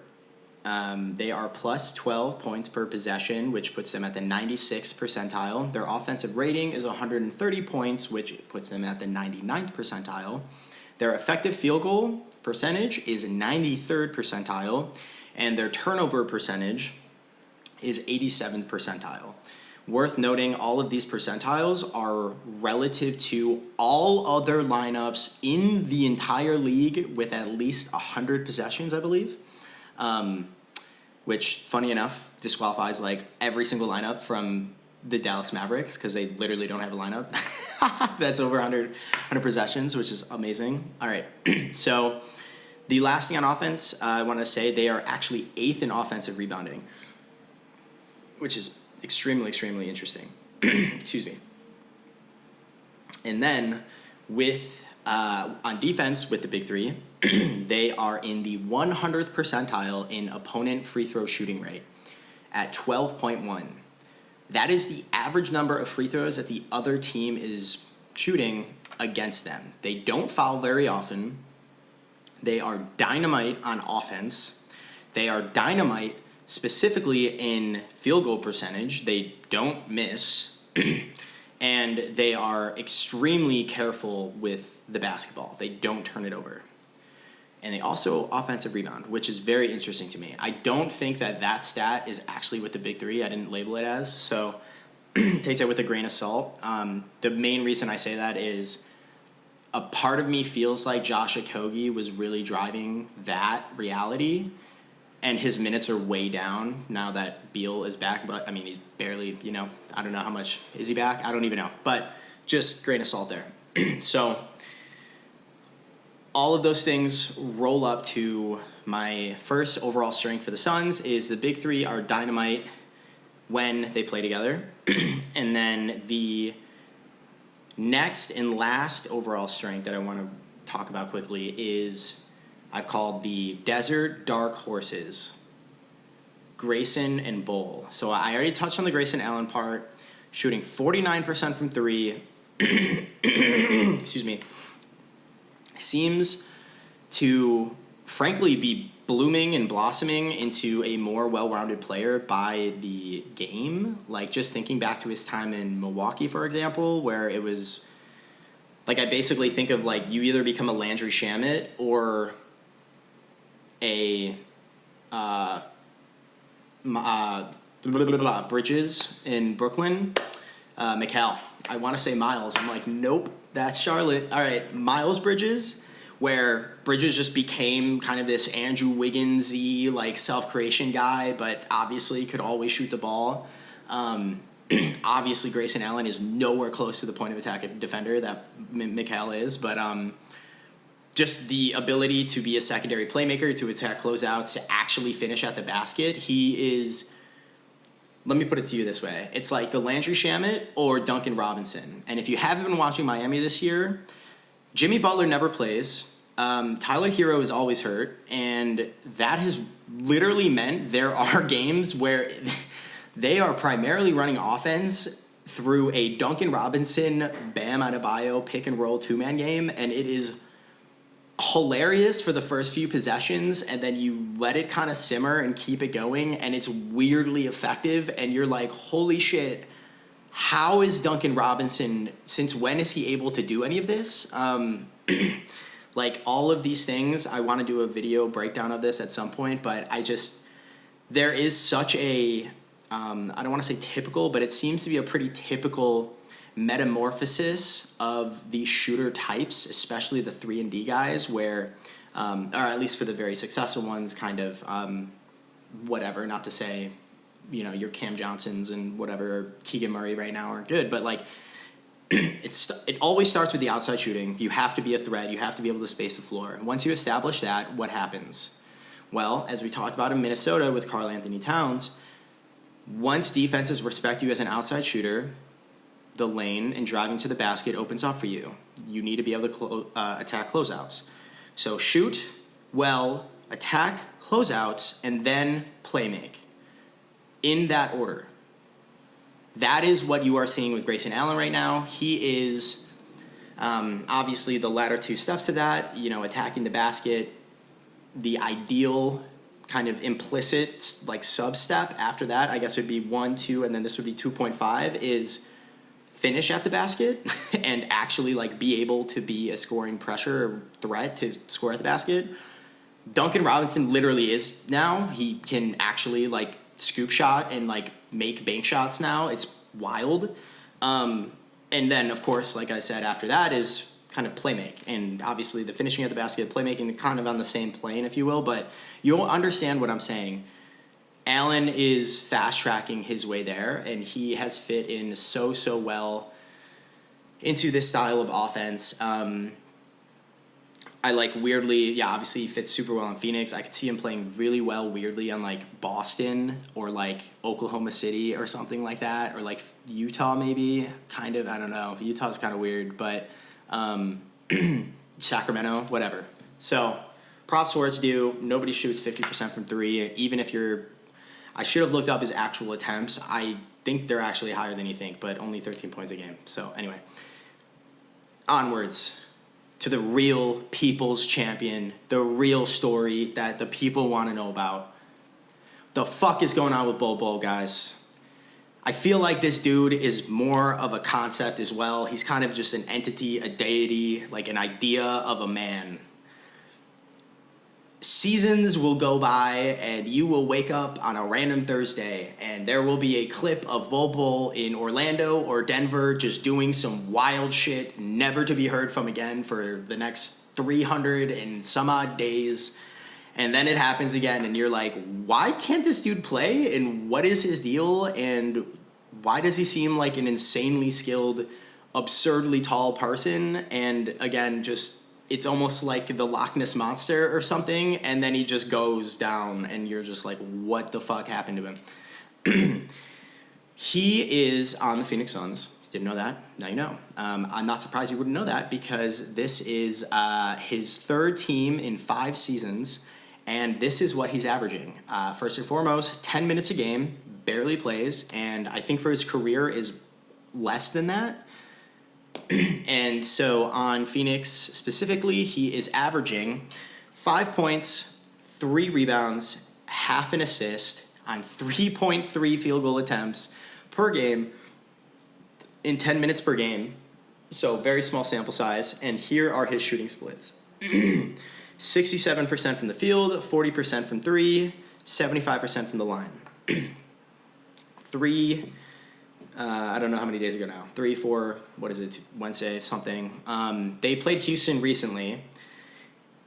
they are plus 12 points per possession, which puts them at the 96th percentile. Their offensive rating is 130 points, which puts them at the 99th percentile. Their effective field goal percentage is 93rd percentile, and their turnover percentage is 87th percentile. Worth noting, all of these percentiles are relative to all other lineups in the entire league with at least 100 possessions, I believe. Which, funny enough, disqualifies like every single lineup from the Dallas Mavericks because they literally don't have a lineup that's over 100 possessions, which is amazing. All right, so the last thing on offense, I want to say they are actually 8th in offensive rebounding, which is extremely, extremely interesting. Excuse me. And then with on defense with the big three, they are in the 100th percentile in opponent free throw shooting rate at 12.1. That is the average number of free throws that the other team is shooting against them. They don't foul very often. They are dynamite on offense. They are dynamite specifically in field goal percentage. They don't miss. And they are extremely careful with the basketball. They don't turn it over. And they also offensive rebound, which is very interesting to me. I don't think that stat is actually with the big three. I didn't label it as, so take that with a grain of salt. The main reason I say that is a part of me feels like Josh Okogie was really driving that reality, and his minutes are way down now that Beal is back. But, I mean, he's barely, I don't know how much. Is he back? I don't even know. But just grain of salt there. So all of those things roll up to my first overall strength for the Suns is the big three are dynamite when they play together. And then the next and last overall strength that I want to talk about quickly is I've called the Desert Dark Horses, Grayson and Bull. So I already touched on the Grayson Allen part, shooting 49% from three. Excuse me. Seems to, frankly, be blooming and blossoming into a more well-rounded player by the game. Like, just thinking back to his time in Milwaukee, for example, where it was, like, I basically think of, like, you either become a Landry Shamet or a Bridges in Brooklyn. Mikal. I want to say Miles. I'm like, nope, that's Charlotte. All right, Miles Bridges where Bridges just became kind of this Andrew Wiggins-y, like, self-creation guy, but obviously could always shoot the ball. Obviously, Grayson Allen is nowhere close to the point of attack defender that Mikal is, but just the ability to be a secondary playmaker, to attack closeouts, to actually finish at the basket, he is... Let me put it to you this way. It's like the Landry Shamet or Duncan Robinson. And if you haven't been watching Miami this year, Jimmy Butler never plays. Tyler Hero is always hurt. And that has literally meant there are games where they are primarily running offense through a Duncan Robinson, Bam Adebayo pick-and-roll two-man game. And it is hilarious for the first few possessions, and then you let it kind of simmer and keep it going, and it's weirdly effective, and you're like, holy shit, how is Duncan Robinson, since when is he able to do any of this? Like, all of these things, I want to do a video breakdown of this at some point, but there is such a, I don't want to say typical, but it seems to be a pretty typical metamorphosis of the shooter types, especially the 3-and-D guys, where, or at least for the very successful ones, kind of, whatever, not to say, your Cam Johnsons and whatever, Keegan Murray right now aren't good, but like, it always starts with the outside shooting. You have to be a threat. You have to be able to space the floor. Once you establish that, what happens? Well, as we talked about in Minnesota with Karl Anthony Towns, once defenses respect you as an outside shooter, the lane and driving to the basket opens up for you. You need to be able to attack closeouts. So shoot well, attack closeouts, and then play make. In that order. That is what you are seeing with Grayson Allen right now. He is obviously the latter two steps to that, attacking the basket. The ideal kind of implicit like sub-step after that, I guess would be 1, 2, and then this would be 2.5, is finish at the basket and actually like be able to be a scoring pressure or threat to score at the basket. Duncan Robinson literally is now. He can actually like scoop shot and like make bank shots now. It's wild. And then of course, like I said, after that is kind of play make. And obviously the finishing at the basket, playmaking kind of on the same plane, if you will, but you'll understand what I'm saying. Allen is fast-tracking his way there, and he has fit in so well into this style of offense. I like weirdly, obviously he fits super well in Phoenix. I could see him playing really well weirdly on like Boston or like Oklahoma City or something like that, or like Utah maybe, kind of, I don't know. Utah's kind of weird, but Sacramento, whatever. So props where it's due. Nobody shoots 50% from three, even if I should have looked up his actual attempts. I think they're actually higher than you think, but only 13 points a game. So anyway, onwards to the real people's champion, the real story that the people want to know about. The fuck is going on with Bol Bol, guys? I feel like this dude is more of a concept as well. He's kind of just an entity, a deity, like an idea of a man. Seasons will go by and you will wake up on a random Thursday and there will be a clip of Bol Bol in Orlando or Denver just doing some wild shit never to be heard from again for the next 300 and some odd days. And then it happens again and you're like, why can't this dude play? And what is his deal? And why does he seem like an insanely skilled, absurdly tall person? And again, just... it's almost like the Loch Ness Monster or something, and then he just goes down, and you're just like, what the fuck happened to him? He is on the Phoenix Suns. Didn't know that? Now you know. I'm not surprised you wouldn't know that, because this is his third team in 5 seasons, and this is what he's averaging. First and foremost, 10 minutes a game, barely plays, and I think for his career is less than that. And so on Phoenix specifically, he is averaging 5 points, 3 rebounds, half an assist on 3.3 field goal attempts per game in 10 minutes per game. So very small sample size. And here are his shooting splits. 67% from the field, 40% from 3, 75% from the line. I don't know how many days ago now. 3, 4, what is it? Wednesday, something. They played Houston recently,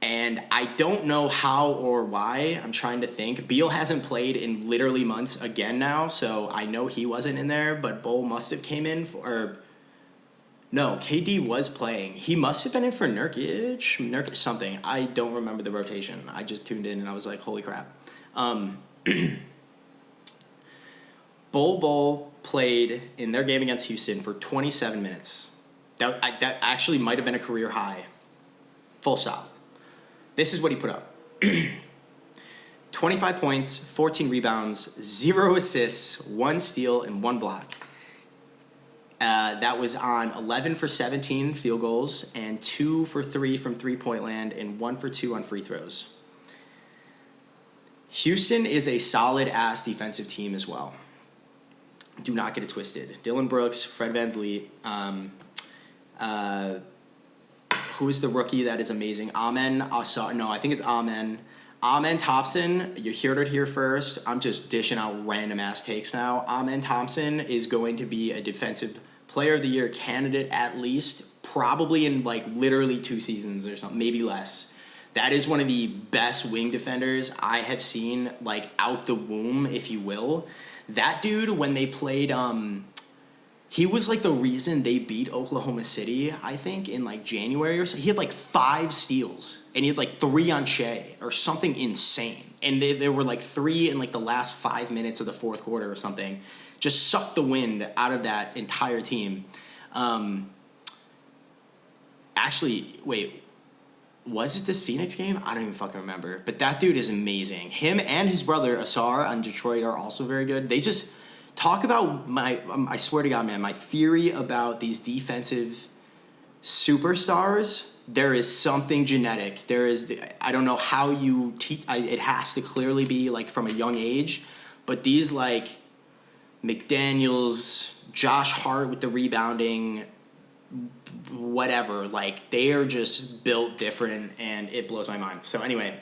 And I don't know how or why. I'm trying to think. Beal hasn't played in literally months again now, so I know he wasn't in there, but Bull must have came in for... No, KD was playing. He must have been in for Nurkic something. I don't remember the rotation. I just tuned in and I was like, holy crap. Bull played in their game against Houston for 27 minutes. That actually might have been a career high. Full stop. This is what he put up. 25 points, 14 rebounds, 0 assists, 1 steal, and 1 block. That was on 11 for 17 field goals and 2 for 3 from three-point land and 1 for 2 on free throws. Houston is a solid-ass defensive team as well. Do not get it twisted. Dylan Brooks, Fred VanVleet, who is the rookie that is amazing? I think it's Amen. Amen Thompson, you heard it here first. I'm just dishing out random-ass takes now. Amen Thompson is going to be a defensive player of the year candidate at least, probably in like literally 2 seasons or something, maybe less. That is one of the best wing defenders I have seen, like out the womb, if you will. That dude, when they played... he was like the reason they beat Oklahoma City, I think, in like January or so. He had like 5 steals, and he had like 3 on Shea or something insane. And there were like 3 in like the last 5 minutes of the fourth quarter or something. Just sucked the wind out of that entire team. Actually, wait, was it this Phoenix game? I don't even fucking remember. But that dude is amazing. Him and his brother Asar on Detroit are also very good. They just... Talk about I swear to God, man, my theory about these defensive superstars. There is something genetic. I don't know how you teach. It has to clearly be like from a young age. But these like McDaniels, Josh Hart with the rebounding, whatever, like they are just built different, and it blows my mind. So anyway,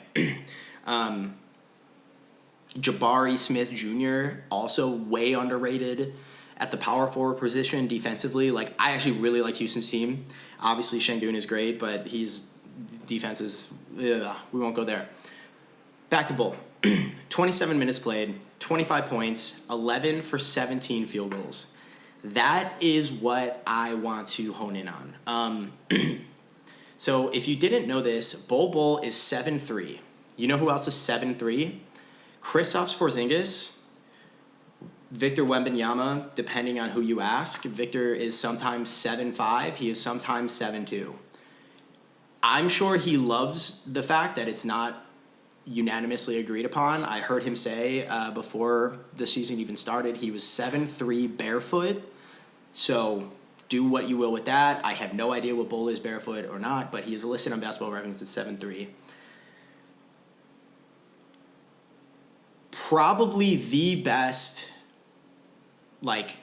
Jabari Smith Jr., also way underrated at the power forward position defensively. Like, I actually really like Houston's team. Obviously, Şengün is great, but defense is, we won't go there. Back to Bull. 27 minutes played, 25 points, 11 for 17 field goals. That is what I want to hone in on. So if you didn't know this, Bull is 7'3". You know who else is 7'3"? Kristaps Porzingis, Victor Wembanyama, depending on who you ask. Victor is sometimes 7'5". He is sometimes 7'2". I'm sure he loves the fact that it's not unanimously agreed upon. I heard him say before the season even started, he was 7'3" barefoot. So do what you will with that. I have no idea what Bull is barefoot or not, but he is listed on Basketball Reference at 7'3". Probably the best, like,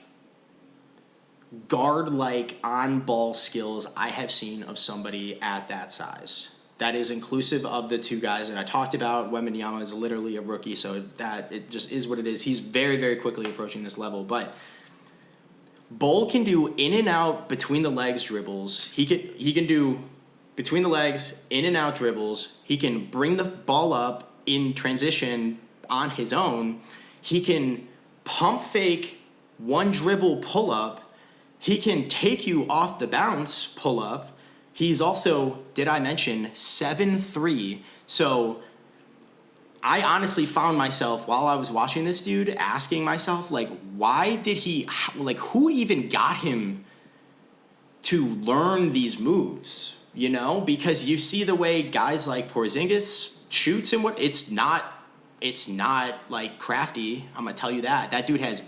guard-like on-ball skills I have seen of somebody at that size. That is inclusive of the 2 guys that I talked about. Wembanyama is literally a rookie, so that it just is what it is. He's very, very quickly approaching this level. But Bull can do in and out between the legs dribbles. He can do between the legs, in and out dribbles. He can bring the ball up in transition on his own. He can pump fake 1 dribble pull up. He can take you off the bounce pull up. He's also, did I mention, 7'3". So I honestly found myself while I was watching this dude asking myself, like, why did who even got him to learn these moves? You know, because you see the way guys like Porzingis shoots and what, it's not like crafty. I'm going to tell you that. That dude has,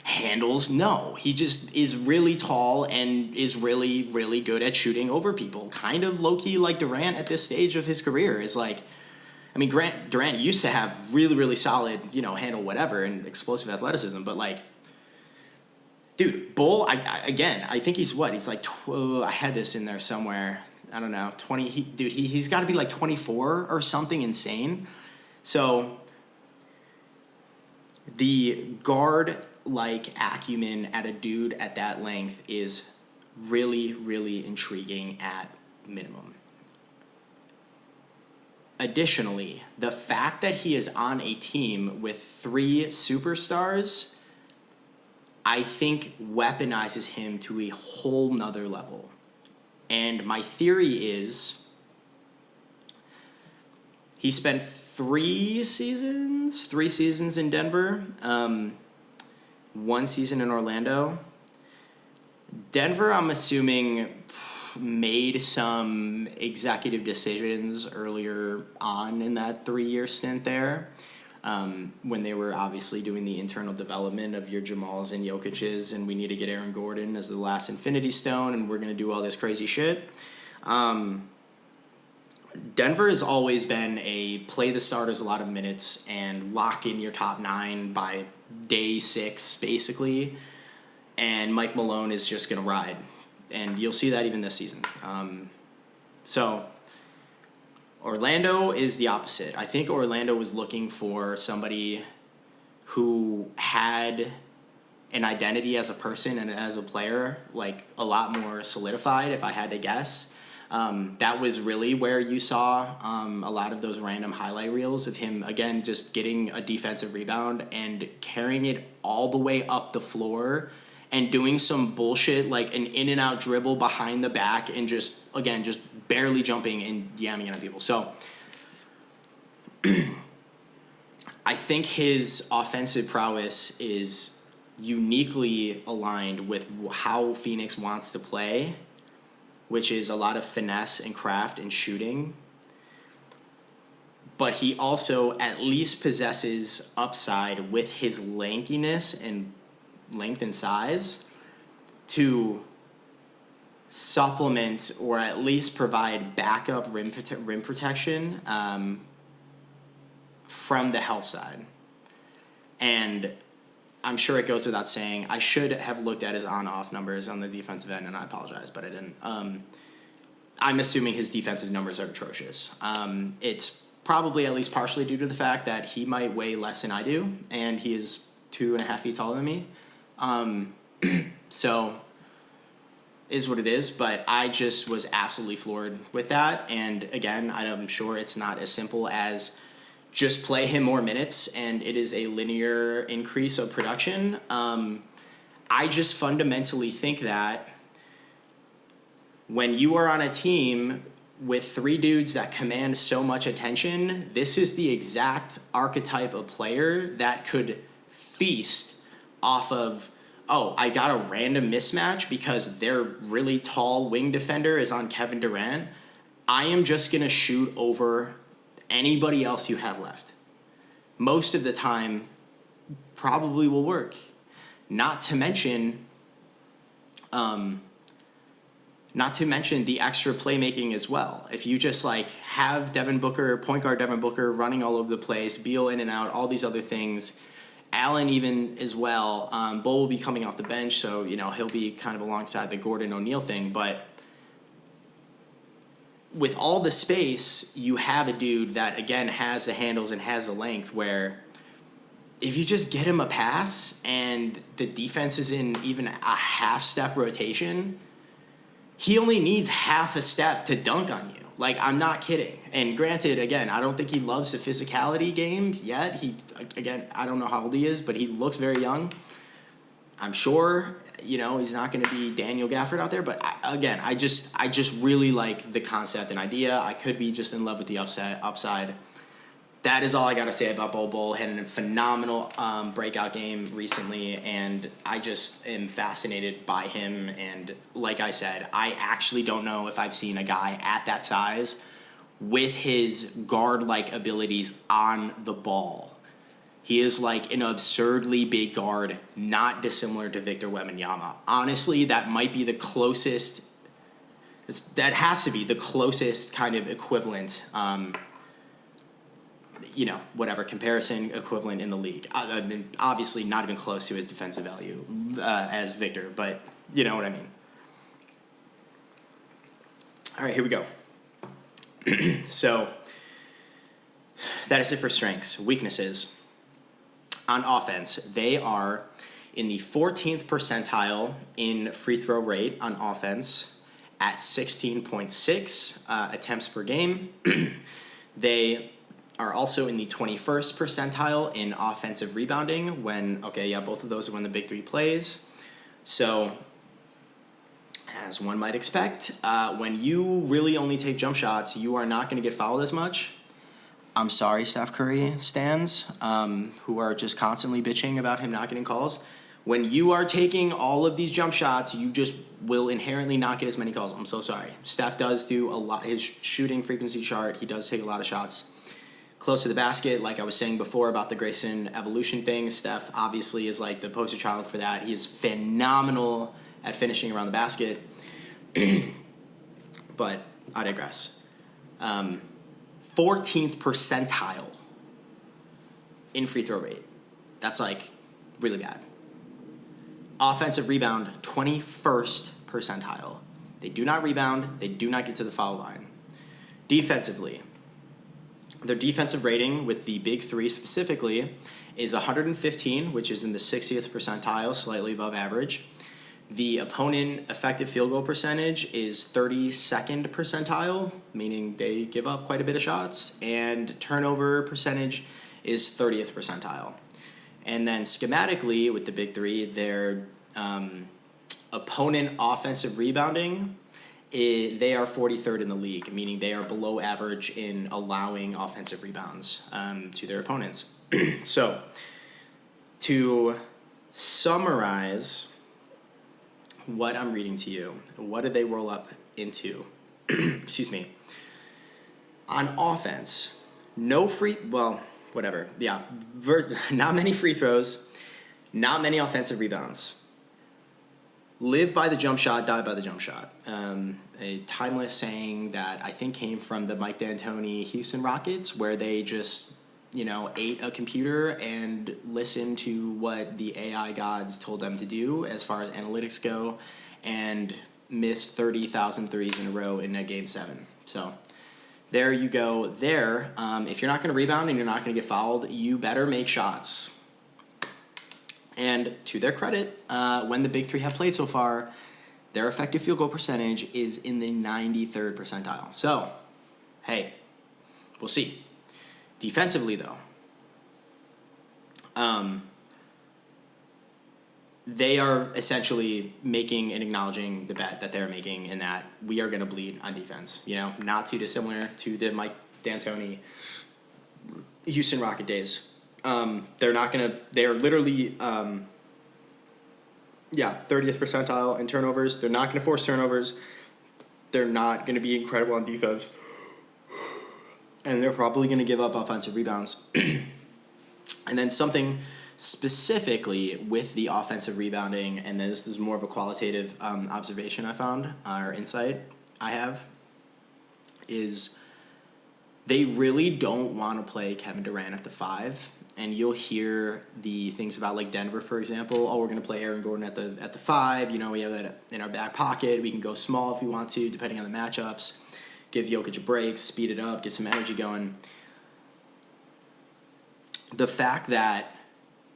handles. No, he just is really tall and is really, really good at shooting over people. Kind of low-key like Durant at this stage of his career is like, I mean, Durant used to have really, really solid, handle whatever and explosive athleticism. But like, dude, Bull, I think he's what? He's like, I had this in there somewhere. I don't know, 20. He's got to be like 24 or something insane. So the guard-like acumen at a dude at that length is really, really intriguing at minimum. additionally, the fact that he is on a team with 3 superstars, I think weaponizes him to a whole nother level. And my theory is he spent 3 seasons in Denver, 1 season in Orlando. Denver, I'm assuming, made some executive decisions earlier on in that 3-year stint there, when they were obviously doing the internal development of your Jamals and Jokic's, and we need to get Aaron Gordon as the last Infinity Stone, and we're going to do all this crazy shit. Denver has always been a play the starters a lot of minutes and lock in your top 9 by day 6, basically, and Mike Malone is just going to ride. And you'll see that even this season. So Orlando is the opposite. I think Orlando was looking for somebody who had an identity as a person and as a player, like a lot more solidified, if I had to guess. That was really where you saw a lot of those random highlight reels of him, again, just getting a defensive rebound and carrying it all the way up the floor and doing some bullshit like an in and out dribble behind the back and just barely jumping and yamming it on people. So I think his offensive prowess is uniquely aligned with how Phoenix wants to play, which is a lot of finesse and craft and shooting. But he also at least possesses upside with his lankiness and length and size to supplement or at least provide backup rim protection from the help side. And I'm sure it goes without saying, I should have looked at his on-off numbers on the defensive end, and I apologize, but I didn't. I'm assuming his defensive numbers are atrocious. It's probably at least partially due to the fact that he might weigh less than I do, and he is 2.5 feet taller than me. So is what it is, but I just was absolutely floored with that. And again, I'm sure it's not as simple as just play him more minutes and it is a linear increase of production. I just fundamentally think that when you are on a team with 3 dudes that command so much attention, this is the exact archetype of player that could feast off of, oh, I got a random mismatch because their really tall wing defender is on Kevin Durant. I am just going to shoot over anybody else you have left. Most of the time, probably will work. Not to mention the extra playmaking as well. If you just like have Devin Booker, point guard Devin Booker running all over the place, Beal in and out, all these other things, Allen even as well. Bull will be coming off the bench, so he'll be kind of alongside the Gordon O'Neal thing. But with all the space, you have a dude that again has the handles and has the length. Where if you just get him a pass and the defense is in even a half-step rotation, he only needs half a step to dunk on you. Like, I'm not kidding. And granted, again, I don't think he loves the physicality game yet. I don't know how old he is, but he looks very young. I'm sure, he's not going to be Daniel Gafford out there. But I just really like the concept and idea. I could be just in love with the upside. That is all I got to say about Bol Bol. Had a phenomenal breakout game recently, and I just am fascinated by him. And like I said, I actually don't know if I've seen a guy at that size with his guard-like abilities on the ball. He is like an absurdly big guard, not dissimilar to Victor Wembanyama. Honestly, that might be the closest. That has to be the closest kind of equivalent. Whatever comparison equivalent in the league. Obviously not even close to his defensive value as Victor, but you know what I mean. All right, here we go. So that is it for strengths. Weaknesses. On offense, they are in the 14th percentile in free throw rate on offense at 16.6 attempts per game. They are also in the 21st percentile in offensive rebounding both of those are when the big three plays. So, as one might expect, when you really only take jump shots, you are not going to get fouled as much. I'm sorry, Steph Curry stans, who are just constantly bitching about him not getting calls. When you are taking all of these jump shots, you just will inherently not get as many calls. I'm so sorry. Steph does do a lot. His shooting frequency chart, he does take a lot of shots close to the basket. Like I was saying before about the Grayson evolution thing, Steph obviously is like the poster child for that. He is phenomenal at finishing around the basket. But I digress. 14th percentile in free throw rate. That's like really bad. Offensive rebound, 21st percentile. They do not rebound. They do not get to the foul line. Defensively, their defensive rating with the big three specifically is 115, which is in the 60th percentile, slightly above average. The opponent effective field goal percentage is 32nd percentile, meaning they give up quite a bit of shots, and turnover percentage is 30th percentile. And then schematically with the big three, their opponent offensive rebounding, they are 43rd in the league, meaning they are below average in allowing offensive rebounds to their opponents. So to summarize what I'm reading to you, what did they roll up into? Excuse me. On offense, not many free throws, not many offensive rebounds. Live by the jump shot, die by the jump shot. A timeless saying that I think came from the Mike D'Antoni Houston Rockets, where they just, ate a computer and listened to what the AI gods told them to do as far as analytics go, and missed 30,000 threes in a row in a game 7. So there you go there. If you're not going to rebound and you're not going to get fouled, you better make shots. And to their credit, when the big three have played so far, their effective field goal percentage is in the 93rd percentile. So, hey, we'll see. Defensively, though, they are essentially making and acknowledging the bet that they're making, in that we are going to bleed on defense. Not too dissimilar to the Mike D'Antoni Houston Rocket days. They're literally 30th percentile in turnovers. They're not going to force turnovers. They're not going to be incredible on defense. And they're probably going to give up offensive rebounds. And then something specifically with the offensive rebounding, and this is more of a qualitative observation I found, or insight I have, is they really don't want to play Kevin Durant at the 5. And you'll hear the things about like Denver, for example. Oh, we're going to play Aaron Gordon at the 5. We have that in our back pocket. We can go small if we want to, depending on the matchups. Give Jokic a break, speed it up, get some energy going. The fact that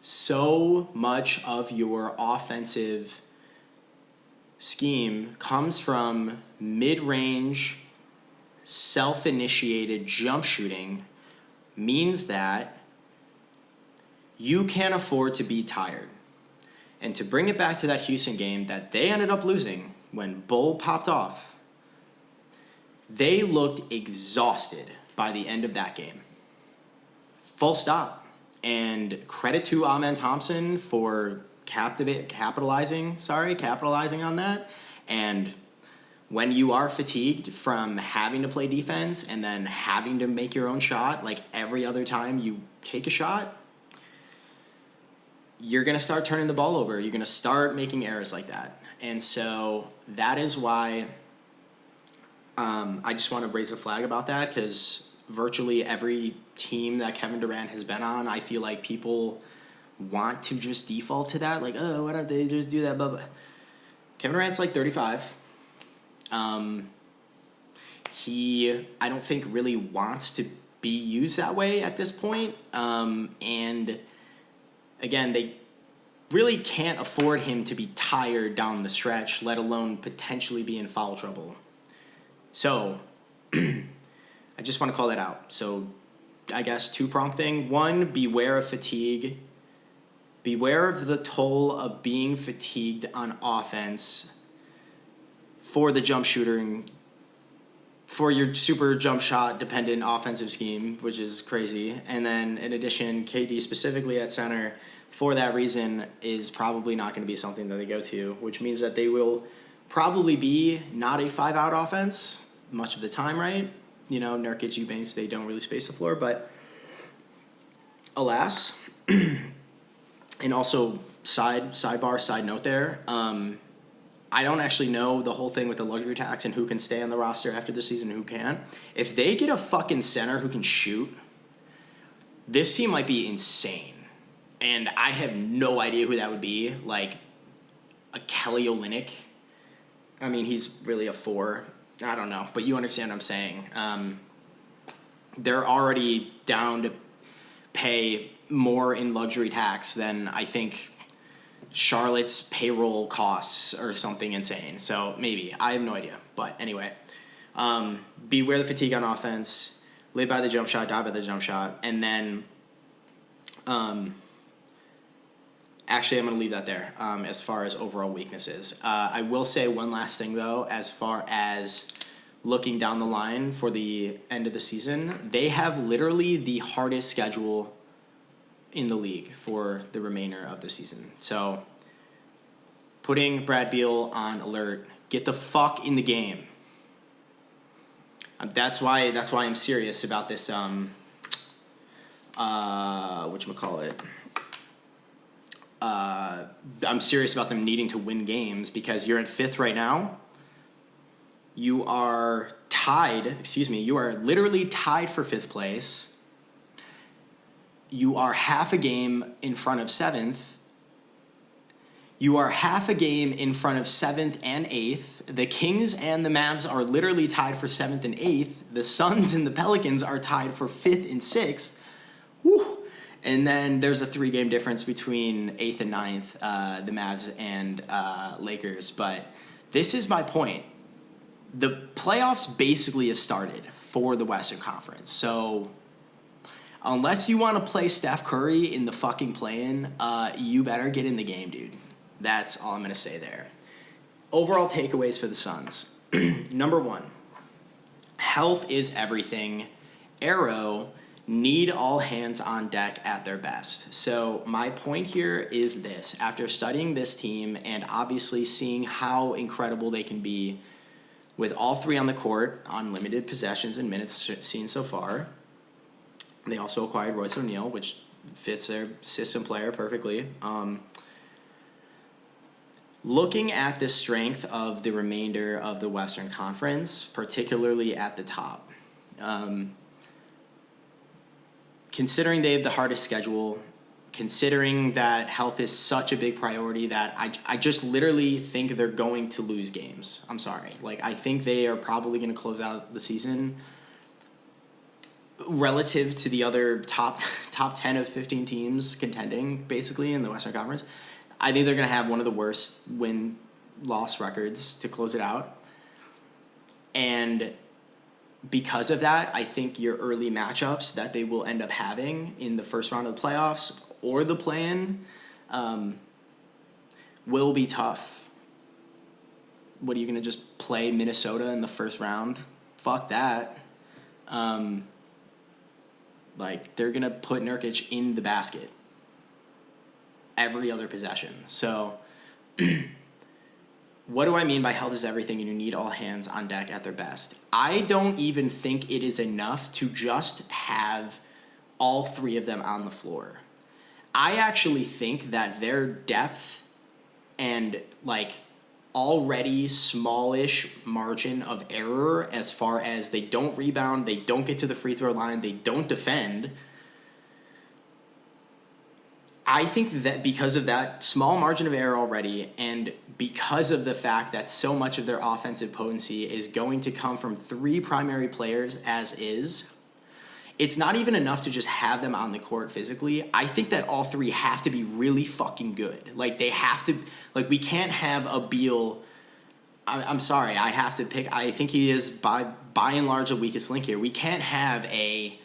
so much of your offensive scheme comes from mid-range, self-initiated jump shooting means that you can't afford to be tired. And to bring it back to that Houston game that they ended up losing when Bull popped off, they looked exhausted by the end of that game. Full stop. And credit to Amen Thompson for capitalizing on that. And when you are fatigued from having to play defense and then having to make your own shot, like every other time you take a shot, you're going to start turning the ball over. You're going to start making errors like that. And so that is why I just want to raise a flag about that, because virtually every team that Kevin Durant has been on, I feel like people want to just default to that. Like, oh, why don't they just do that? Blah, blah. Kevin Durant's like 35. He, I don't think, really wants to be used that way at this point. And again, they really can't afford him to be tired down the stretch, let alone potentially be in foul trouble. So I just want to call that out. So I guess two-pronged thing. One, beware of fatigue. Beware of the toll of being fatigued on offense for the jump shooting, for your super jump shot dependent offensive scheme, which is crazy. And then in addition, KD specifically at center, for that reason, is probably not going to be something that they go to, which means that they will probably be not a 5-out offense much of the time, right? You know, Nurkic, Eubanks, they don't really space the floor, but alas. And also, side note there, I don't actually know the whole thing with the luxury tax and who can stay on the roster after the season and who can't. If they get a fucking center who can shoot, this team might be insane. And I have no idea who that would be. Like, a Kelly Olynyk. I mean, he's really a 4. I don't know, but you understand what I'm saying. They're already down to pay more in luxury tax than I think Charlotte's payroll costs or something insane. So maybe. I have no idea. But anyway, beware the fatigue on offense. Live by the jump shot, die by the jump shot. And then actually, I'm going to leave that there as far as overall weaknesses. I will say one last thing, though, as far as looking down the line for the end of the season. They have literally the hardest schedule in the league for the remainder of the season. So putting Brad Beal on alert, get the fuck in the game. That's why I'm serious about this whatchamacallit. I'm serious about them needing to win games because you're in 5th right now. You are literally tied for 5th place. You are half a game in front of 7th. You are half a game in front of 7th and 8th. The Kings and the Mavs are literally tied for 7th and 8th. The Suns and the Pelicans are tied for 5th and 6th. Woo! And then there's a 3-game difference between 8th and 9th, the Mavs and Lakers. But this is my point. The playoffs basically have started for the Western Conference. So unless you want to play Steph Curry in the fucking play-in, you better get in the game, dude. That's all I'm going to say there. Overall takeaways for the Suns. Number 1, health is everything. Arrow need all hands on deck at their best. So my point here is this. After studying this team and obviously seeing how incredible they can be with all 3 on the court on limited possessions and minutes seen so far, they also acquired Royce O'Neal, which fits their system player perfectly. Looking at the strength of the remainder of the Western Conference, particularly at the top, considering they have the hardest schedule, considering that health is such a big priority that I just literally think they're going to lose games. I'm sorry. Like, I think they are probably going to close out the season relative to the other top 10 of 15 teams contending, basically, in the Western Conference. I think they're going to have one of the worst win-loss records to close it out. And because of that, I think your early matchups that they will end up having in the first round of the playoffs or the play-in will be tough. What, are you going to just play Minnesota in the first round? Fuck that. They're going to put Nurkic in the basket every other possession. So what do I mean by health is everything and you need all hands on deck at their best? I don't even think it is enough to just have all 3 of them on the floor. I actually think that their depth and already smallish margin of error as far as they don't rebound, they don't get to the free throw line, they don't defend. I think that because of that small margin of error already, and because of the fact that so much of their offensive potency is going to come from 3 primary players as is, it's not even enough to just have them on the court physically. I think that all 3 have to be really fucking good. They have to, we can't have a Beal I'm sorry, I have to pick. I think he is by and large the weakest link here. We can't have a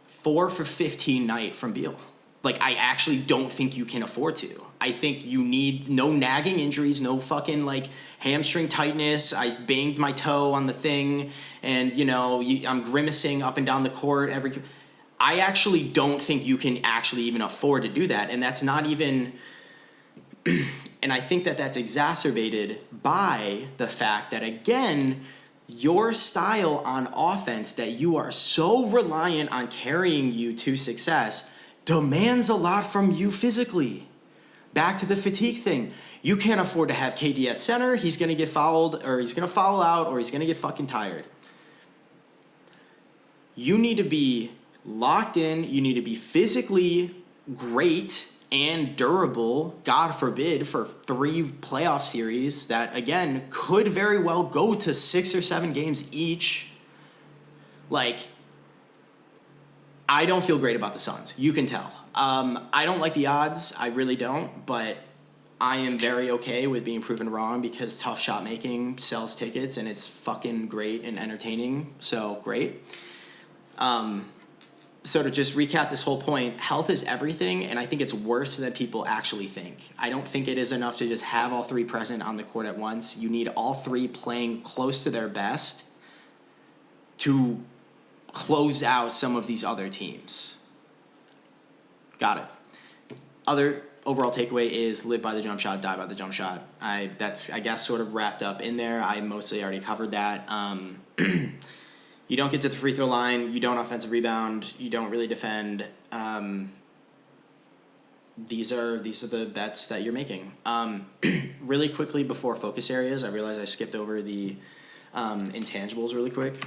4 for 15 night from Beal. Like, I actually don't think you can afford to. I think you need no nagging injuries, no fucking like hamstring tightness. I banged my toe on the thing, and I'm grimacing up and down the court every. I actually don't think you can actually even afford to do that, and that's not even. And I think that that's exacerbated by the fact that, again, your style on offense that you are so reliant on carrying you to success demands a lot from you physically. Back to the fatigue thing. You can't afford to have KD at center. He's going to get fouled, or he's going to foul out, or he's going to get fucking tired. You need to be locked in. You need to be physically great and durable, God forbid, for 3 playoff series that, again, could very well go to 6 or 7 games each. Like, I don't feel great about the Suns. You can tell. I don't like the odds. I really don't. But I am very okay with being proven wrong because tough shot making sells tickets and it's fucking great and entertaining. So, great. So to just recap this whole point, health is everything, and I think it's worse than people actually think. I don't think it is enough to just have all 3 present on the court at once. You need all 3 playing close to their best to close out some of these other teams. Got it. Other overall takeaway is live by the jump shot, die by the jump shot. That's, I guess, sort of wrapped up in there. I mostly already covered that. You don't get to the free throw line. You don't offensive rebound. You don't really defend. These are the bets that you're making. Really quickly before focus areas, I realized I skipped over the intangibles really quick.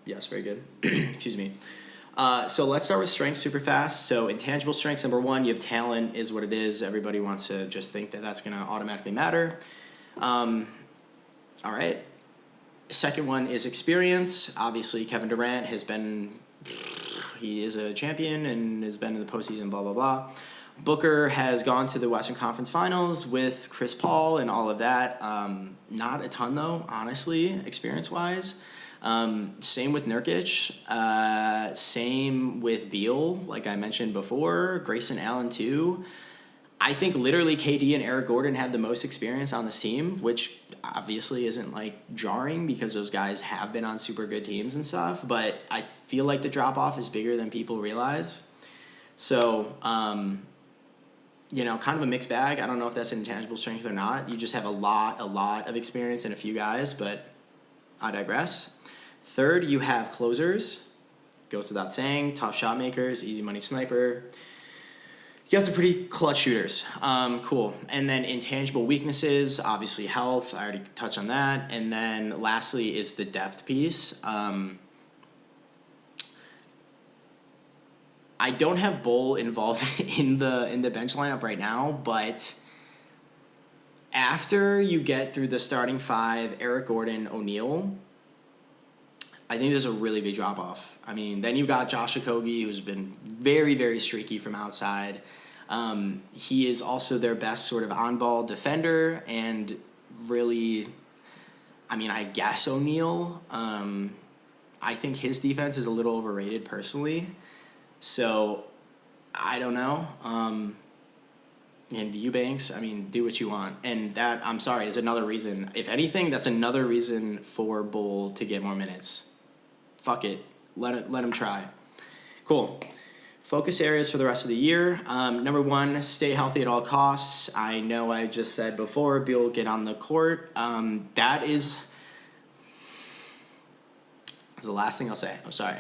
Yes, very good. Excuse me. So let's start with strengths super fast. So intangible strengths, number 1, you have talent is what it is. Everybody wants to just think that that's going to automatically matter. All right. Second one is experience. Obviously, Kevin Durant he is a champion and has been in the postseason, blah, blah, blah. Booker has gone to the Western Conference Finals with Chris Paul and all of that. Not a ton, though, honestly, experience-wise. Same with Nurkic. Same with Beal, like I mentioned before. Grayson Allen, too. I think literally KD and Eric Gordon had the most experience on this team, which obviously isn't like jarring because those guys have been on super good teams and stuff, but I feel like the drop-off is bigger than people realize. So, kind of a mixed bag. I don't know if that's an intangible strength or not. You just have a lot of experience in a few guys, but I digress. Third, you have closers. Goes without saying. Tough shot makers, easy money sniper. You guys are pretty clutch shooters. Cool. And then intangible weaknesses, obviously health. I already touched on that. And then lastly is the depth piece. I don't have Bull involved in the bench lineup right now, but after you get through the starting 5, Eric Gordon, O'Neal, I think there's a really big drop-off. I mean, then you got Josh Okogie, who's been very, very streaky from outside. He is also their best sort of on-ball defender, and really, I mean, I guess O'Neal. I think his defense is a little overrated personally. So, I don't know. And Eubanks, I mean, do what you want. And that, I'm sorry, is another reason. If anything, that's another reason for Bull to get more minutes. Fuck it. Let him try. Cool. Focus areas for the rest of the year. Number 1, stay healthy at all costs. I know I just said before, Beal get on the court. That is the last thing I'll say. I'm sorry.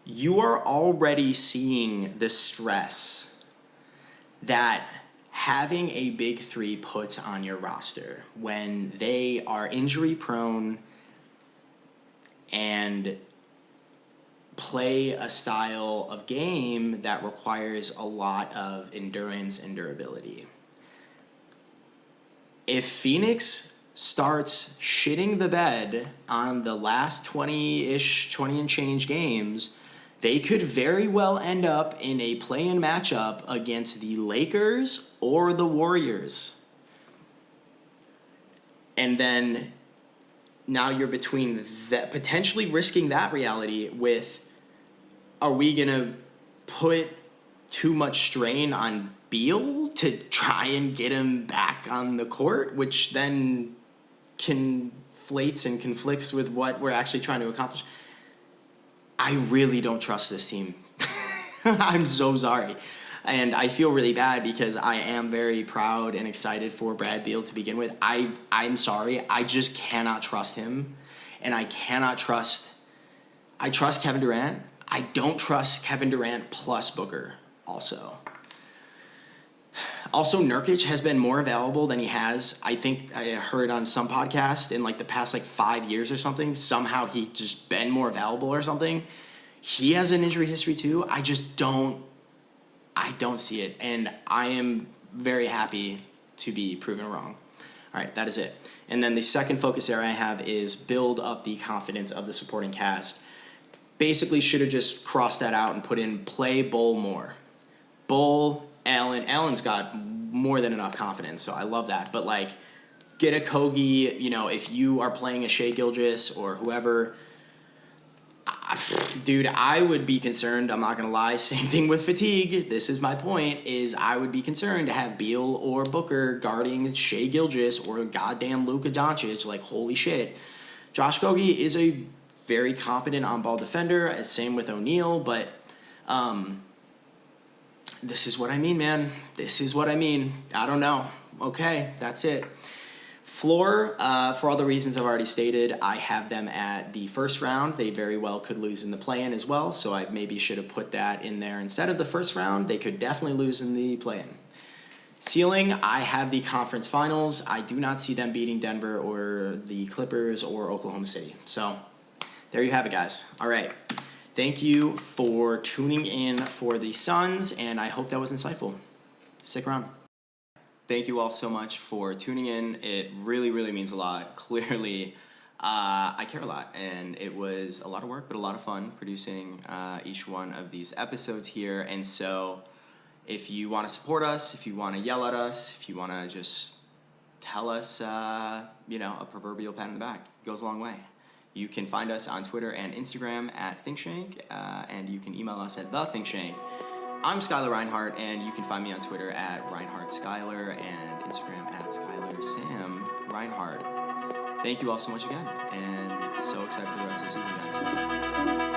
You are already seeing the stress that having a big 3 puts on your roster when they are injury prone and play a style of game that requires a lot of endurance and durability. If Phoenix starts shitting the bed on the last 20 and change games, they could very well end up in a play-in matchup against the Lakers or the Warriors. And then now you're between that, potentially risking that reality with, are we going to put too much strain on Beal to try and get him back on the court, which then conflates and conflicts with what we're actually trying to accomplish? I really don't trust this team. I'm so sorry. And I feel really bad because I am very proud and excited for Brad Beal to begin with. I'm sorry. I just cannot trust him. And I trust Kevin Durant. I don't trust Kevin Durant plus Booker also. Also, Nurkic has been more available than he has. I think I heard on some podcast in like the past 5 years or something. Somehow he just been more available or something. He has an injury history too. I don't see it. And I am very happy to be proven wrong. All right, that is it. And then the second focus area I have is build up the confidence of the supporting cast. Basically should have just crossed that out and put in play Bull more. Bull, Allen. Allen's got more than enough confidence, so I love that. But get a Kogi, if you are playing a Shai Gilgeous or whoever, dude, I would be concerned. I'm not going to lie. Same thing with fatigue. This is my point, is I would be concerned to have Beal or Booker guarding Shai Gilgeous or goddamn Luka Doncic. Holy shit. Josh Kogi is a very competent on-ball defender, same with O'Neal, but this is what I mean, man. This is what I mean. I don't know. Okay, that's it. Floor, for all the reasons I've already stated, I have them at the first round. They very well could lose in the play-in as well, so I maybe should have put that in there instead of the first round. They could definitely lose in the play-in. Ceiling, I have the conference finals. I do not see them beating Denver or the Clippers or Oklahoma City. So there you have it, guys. All right. Thank you for tuning in for the Suns, and I hope that was insightful. Stick around. Thank you all so much for tuning in. It really, really means a lot. Clearly, I care a lot, and it was a lot of work, but a lot of fun producing each one of these episodes here. And so if you want to support us, if you want to yell at us, if you want to just tell us, a proverbial pat in the back, it goes a long way. You can find us on Twitter and Instagram at ThinkShank, and you can email us at TheThinkShank. I'm Skyler Reinhardt, and you can find me on Twitter at ReinhardtSkyler and Instagram at SkylerSamReinhardt. Thank you all so much again, and so excited for the rest of the season, guys.